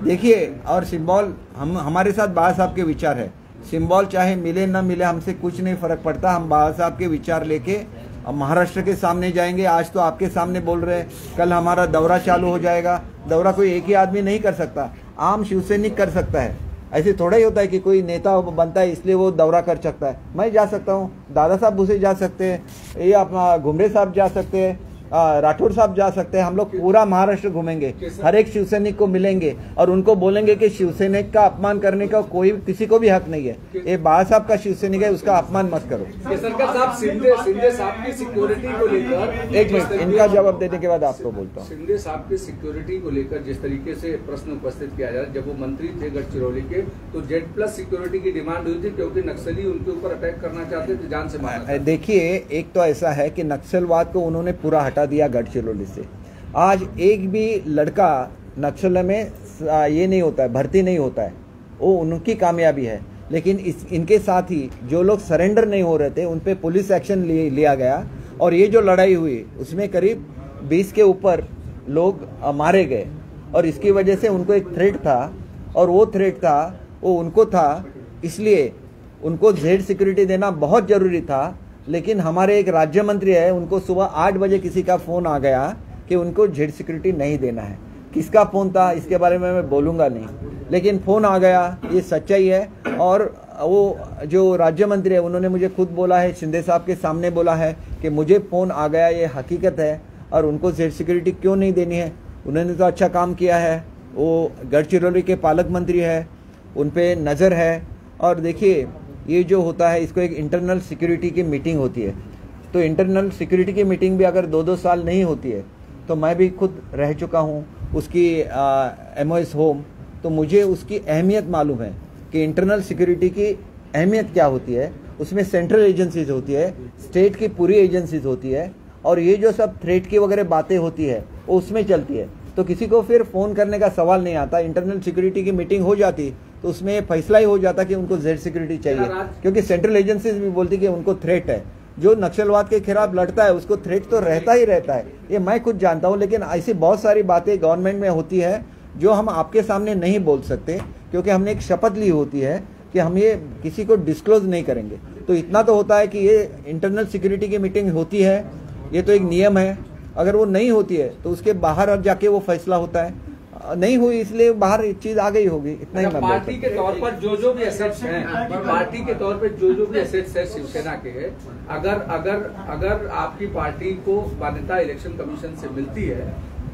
देखिए, और सिंबल हमारे साथ बाबा साहब के विचार है। सिंबल चाहे मिले न मिले, हमसे कुछ नहीं फर्क पड़ता। हम बाबा साहब के विचार लेके अब महाराष्ट्र के सामने जाएंगे। आज तो आपके सामने बोल रहे हैं, कल हमारा दौरा चालू हो जाएगा। दौरा कोई एक ही आदमी नहीं कर सकता, आम शिवसैनिक कर सकता है। ऐसे थोड़ा ही होता है कि कोई नेता बनता है इसलिए वो दौरा कर सकता है। मैं जा सकता हूँ, दादा साहब भूसे जा सकते हैं, ये अपना घुमरे साहब जा सकते हैं, राठौर साहब जा सकते हैं। हम लोग पूरा महाराष्ट्र घूमेंगे, हर एक शिवसैनिक को मिलेंगे और उनको बोलेंगे कि शिवसैनिक का अपमान करने का कोई किसी को भी हक नहीं है। ये बाबा साहब का शिवसैनिक है, उसका अपमान मत करो। सरकार साहब, शिंदे साहब की सिक्योरिटी को लेकर, एक मिनट, इनका जवाब देने के बाद आपको बोलता हूँ। शिंदे साहब की सिक्योरिटी को लेकर जिस तरीके से प्रश्न उपस्थित किया जा रहा है, जब वो मंत्री थे गढ़चिरौली के, तो Z+ सिक्योरिटी की डिमांड हुई थी, क्योंकि नक्सली उनके ऊपर अटैक करना चाहते थे, जान से मारना। देखिए, एक तो ऐसा है कि नक्सलवाद को उन्होंने पूरा हटा दिया गढ़चिरौली से। आज एक भी लड़का नक्सल में ये नहीं होता है, भर्ती नहीं होता है, वो उनकी कामयाबी है। लेकिन इनके साथ ही जो लोग सरेंडर नहीं हो रहे थे उन पे पुलिस एक्शन लिया गया और ये जो लड़ाई हुई उसमें करीब 20 के ऊपर लोग मारे गए और इसकी वजह से उनको एक थ्रेट था और वो थ्रेट था वो उनको था, इसलिए उनको जेड सिक्योरिटी देना बहुत जरूरी था। लेकिन हमारे एक राज्य मंत्री है, उनको सुबह 8 बजे किसी का फोन आ गया कि उनको जेड सिक्योरिटी नहीं देना है। किसका फोन था इसके बारे में मैं बोलूंगा नहीं, लेकिन फोन आ गया, ये सच्चाई है। और वो जो राज्य मंत्री है उन्होंने मुझे खुद बोला है, शिंदे साहब के सामने बोला है कि मुझे फोन आ गया, ये हकीकत है। और उनको जेड सिक्योरिटी क्यों नहीं देनी है, उन्होंने तो अच्छा काम किया है, वो गढ़चिरौली के पालक मंत्री है, उन पे नज़र है। और देखिए ये जो होता है इसको एक इंटरनल सिक्योरिटी की मीटिंग होती है, तो इंटरनल सिक्योरिटी की मीटिंग भी अगर 2-2 साल नहीं होती है, तो मैं भी खुद रह चुका हूँ उसकी MOS होम, तो मुझे उसकी अहमियत मालूम है कि इंटरनल सिक्योरिटी की अहमियत क्या होती है। उसमें सेंट्रल एजेंसीज होती है, स्टेट की पूरी एजेंसीज होती है, और ये जो सब थ्रेट की वगैरह बातें होती है वो उसमें चलती है। तो किसी को फिर फ़ोन करने का सवाल नहीं आता। इंटरनल सिक्योरिटी की मीटिंग हो जाती तो उसमें ये फैसला ही हो जाता कि उनको जेड सिक्योरिटी चाहिए, क्योंकि सेंट्रल एजेंसीज भी बोलती कि उनको थ्रेट है। जो नक्सलवाद के खिलाफ लड़ता है उसको थ्रेट तो रहता ही रहता है, ये मैं खुद जानता हूँ। लेकिन ऐसी बहुत सारी बातें गवर्नमेंट में होती है जो हम आपके सामने नहीं बोल सकते, क्योंकि हमने एक शपथ ली होती है कि हम ये किसी को डिस्क्लोज नहीं करेंगे। तो इतना तो होता है कि ये इंटरनल सिक्योरिटी की मीटिंग होती है, ये तो एक नियम है। अगर वो नहीं होती है तो उसके बाहर जाके वो फैसला होता है। नहीं हुई इसलिए बाहर एक चीज आ गई होगी, इतना ही मैं पार्टी के तौर पर जो भी एसेट्स हैं, पार्टी के तौर पे जो भी एसेट्स है शिवसेना के, अगर अगर अगर आपकी पार्टी को मान्यता इलेक्शन कमीशन से मिलती है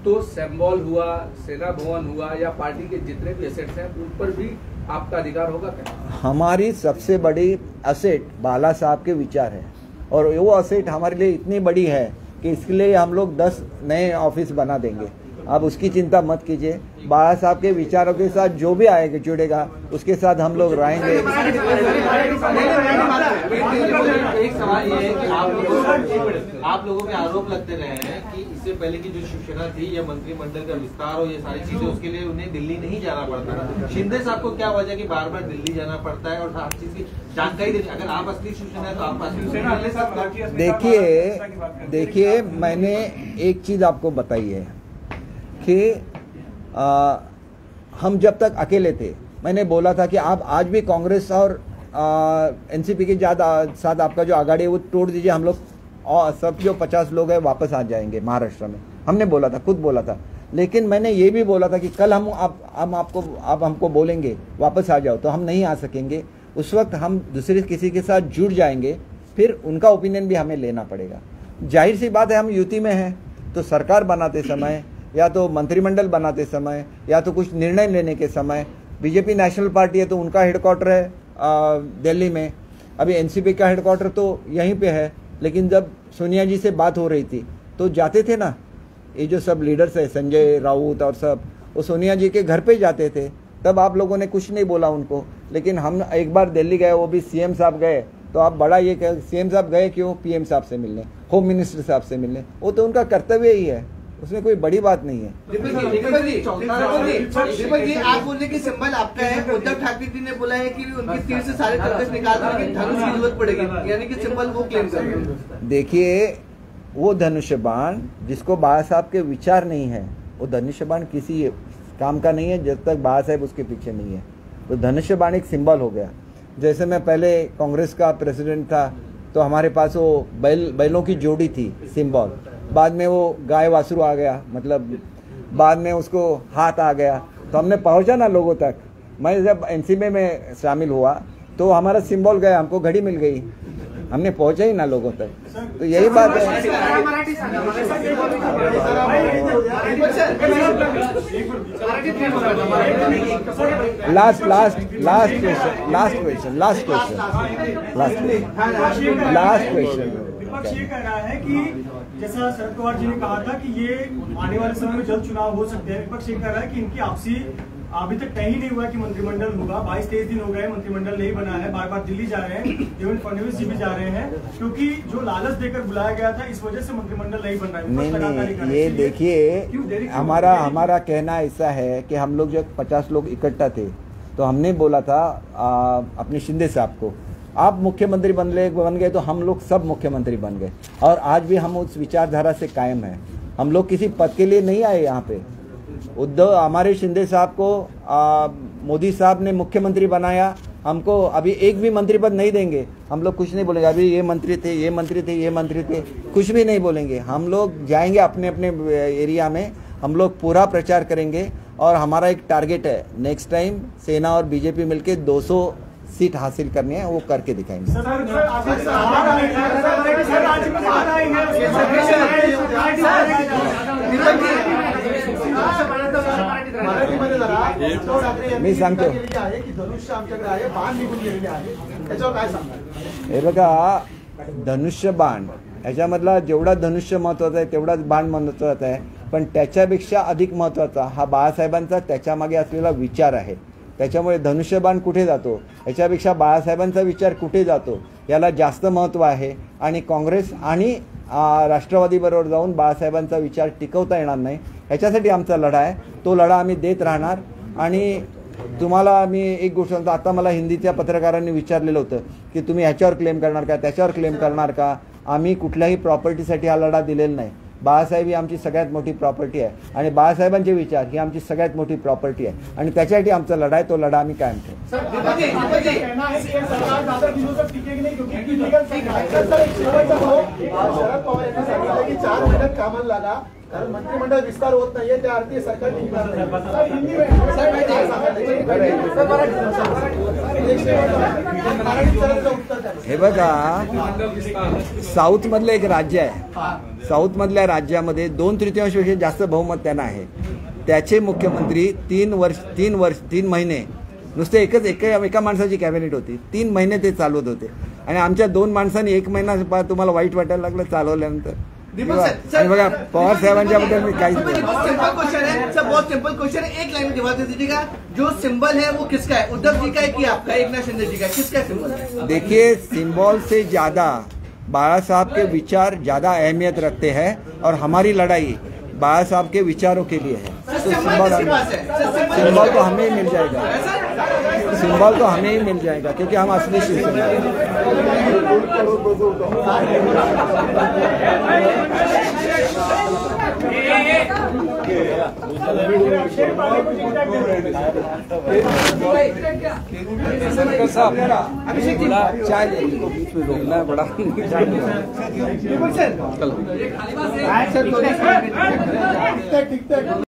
तो सिंबल हुआ, सेना भवन हुआ, या पार्टी के जितने भी एसेट्स हैं उन पर भी आपका अधिकार होगा क्या? हमारी सबसे बड़ी एसेट बाला साहब के विचार है, और वो एसेट हमारे लिए इतनी बड़ी है कि इसके लिए हम लोग 10 नए ऑफिस बना देंगे। आप उसकी चिंता मत कीजिए। बाला साहब के विचारों के साथ जो भी आएगा जुड़ेगा उसके साथ हम लोग रहेंगे। एक सवाल ये है कि आप लोगों के आरोप लगते रहे हैं कि इससे पहले की जो शिवसेना थी या मंत्रिमंडल का विस्तार हो, ये सारी चीजें, उसके लिए उन्हें दिल्ली नहीं जाना पड़ता था। शिंदे साहब को क्या वजह कि बार बार दिल्ली जाना पड़ता है और हर चीज की जानकारी देनी? अगर आप असली शिवसेना है तो आप देखिए मैंने एक चीज आपको बताई है कि हम जब तक अकेले थे मैंने बोला था कि आप आज भी कांग्रेस और एनसीपी के साथ आपका जो आघाड़ी है वो तोड़ दीजिए, हम लोग और सब जो 50 लोग हैं वापस आ जाएंगे महाराष्ट्र में। हमने बोला था, खुद बोला था। लेकिन मैंने ये भी बोला था कि कल आप हमको बोलेंगे वापस आ जाओ तो हम नहीं आ सकेंगे। उस वक्त हम दूसरे किसी के साथ जुड़ जाएंगे, फिर उनका ओपिनियन भी हमें लेना पड़ेगा। जाहिर सी बात है हम युति में हैं तो सरकार बनाते समय या तो मंत्रिमंडल बनाते समय या तो कुछ निर्णय लेने के समय, बीजेपी नेशनल पार्टी है तो उनका हेडक्वार्टर है दिल्ली में, अभी एनसीपी का हेडक्वार्टर तो यहीं पे है। लेकिन जब सोनिया जी से बात हो रही थी तो जाते थे ना, ये जो सब लीडर्स है संजय राउत और सब, वो सोनिया जी के घर पे जाते थे, तब आप लोगों ने कुछ नहीं बोला उनको। लेकिन हम एक बार दिल्ली गए, वो भी सीएम साहब गए, तो आप बड़ा ये कह, सीएम साहब गए क्यों? पीएम साहब से मिलने, होम मिनिस्टर साहब से मिलने, वो तो उनका कर्तव्य ही है, उसमें कोई बड़ी बात नहीं है। दीपक जी आप बोले कि सिंबल आपका है, उद्धव ठाकरे जी ने बोला है कि उनकी तीर से सारे कागज निकाल देंगे, धनुष की जरूरत पड़ेगी, यानी कि सिंबल वो क्लेम कर रहे हैं। देखिए वो धनुष बाण जिसको बाला साहब के विचार नहीं है, वो धनुष बाण किसी काम का नहीं है जब तक बाला साहब उसके पीछे नहीं है। तो धनुष बाण एक सिंबल हो गया। जैसे मैं पहले कांग्रेस का प्रेसिडेंट था तो हमारे पास वो बैलों की जोड़ी थी सिंबल, बाद में वो गाय वासुरू आ गया, मतलब बाद में उसको हाथ आ गया, तो हमने पहुंचा ना लोगों तक। मैं जब एनसीपी में शामिल हुआ तो हमारा सिंबल गया, हमको घड़ी मिल गई, हमने पहुंचा ही ना लोगों तक। तो यही बात है। लास्ट क्वेश्चन विपक्ष ये कह रहा है कि जैसा शरद पवार जी ने कहा था कि ये आने वाले समय में जल्द चुनाव हो सकते हैं। विपक्ष ये कह रहा है कि इनकी आपसी अभी तक तय ही नहीं हुआ कि मंत्रिमंडल होगा। 22-23 दिन हो गए, मंत्रिमंडल नहीं बना है, बार बार दिल्ली जा रहे हैं, देवेंद्र फडणवीस जी भी जा रहे हैं, क्योंकि जो लालच देकर बुलाया गया था इस वजह से मंत्रिमंडल नहीं बन रहा है। नहीं, ये देखिए हमारा कहना ऐसा है कि हम लोग जब 50 लोग इकट्ठा थे तो हमने बोला था अपने शिंदे साहब को, आप मुख्यमंत्री बन गए तो हम लोग सब मुख्यमंत्री बन गए। और आज भी हम उस विचारधारा से कायम हैं। हम लोग किसी पद के लिए नहीं आए यहाँ पे। हमारे शिंदे साहब को मोदी साहब ने मुख्यमंत्री बनाया, हमको अभी एक भी मंत्री पद नहीं देंगे। हम लोग कुछ नहीं बोलेंगे अभी ये मंत्री थे, ये मंत्री थे, ये मंत्री थे, कुछ भी नहीं बोलेंगे। हम लोग जाएंगे अपने अपने एरिया में, हम लोग पूरा प्रचार करेंगे और हमारा एक टारगेट है, नेक्स्ट टाइम सेना और बीजेपी मिलके 200 सीट हासिल करनी है, वो करके दिखाएंगे। मी सांगतो हे बघा, धनुष्यबाण ह्याच्यामधला जेवढा धनुष्य महत्वाचा आहे तेवढाच बाण महत्वाचा आहे, पण त्याच्यापेक्षा अधिक महत्वाचा हा बाळासाहेबांचा त्याच्यामागे असलेला विचार आहे। त्याच्यामुळे धनुष्यबाण कुठे जातो याच्यापेक्षा बाळासाहेबांचा विचार कुठे जातो याला जास्त महत्त्व आहे। आणि काँग्रेस आणि राष्ट्रवादीबरोबर जाऊन बाळासाहेबांचा विचार टिकवता येणार नाही, ह्याच्यासाठी आमचा लढा आहे। तो लढा आम्ही देत राहणार। आणि तुम्हाला मी एक गोष्ट सांगतो, आता मला हिंदीच्या पत्रकारांनी विचारलेलं होतं की तुम्ही ह्याच्यावर क्लेम करणार का, त्याच्यावर क्लेम करणार का। आम्ही कुठल्याही प्रॉपर्टीसाठी हा लढा दिलेला नाही। बाळासाहेब ही आमची सगळ्यात मोठी प्रॉपर्टी आहे आणि बाळासाहेबांचे विचार ही आमची सगळ्यात मोठी प्रॉपर्टी आहे आणि त्याच्यासाठी आमचा लढा आहे, तो लढा आम्ही कायम ठेवू। कारण मंत्रिमंडळ विस्तार होत नाहीये, त्या अर्थी सरकार हे बघा, साऊथ मधलं एक राज्य आहे, साऊथ मधल्या राज्यामध्ये 2/3 जास्त बहुमत त्यांना आहे। त्याचे मुख्यमंत्री 3 महिने नुसते एका माणसाची कॅबिनेट होती, 3 महिने ते चालवत होते आणि आमच्या 2 माणसांनी 1 महिना तुम्हाला वाईट वाटायला लागलं चालवल्यानंतर। आणि बघा, पवार साहेबांच्या बद्दल मी काहीच बहुत सिंपल क्वेश्चन है, एक लाइन में जवाब दे दीजिएगा। जो सिंबल है वो किसका है, उद्धव जी का है कि आपका, एकनाथ शिंदे जी का, किसका सिंबल है? देखिए, सिंबल से ज्यादा बाला साहब के विचार ज्यादा अहमियत रखते हैं और हमारी लड़ाई बाला साहब के विचारों के लिए है। तो सिंबल तो हमें ही मिल जाएगा, सिंबल तो हमें ही मिल जाएगा क्योंकि हम असली शिवसेना चाय बीच में रोकना है बड़ा। ठीक है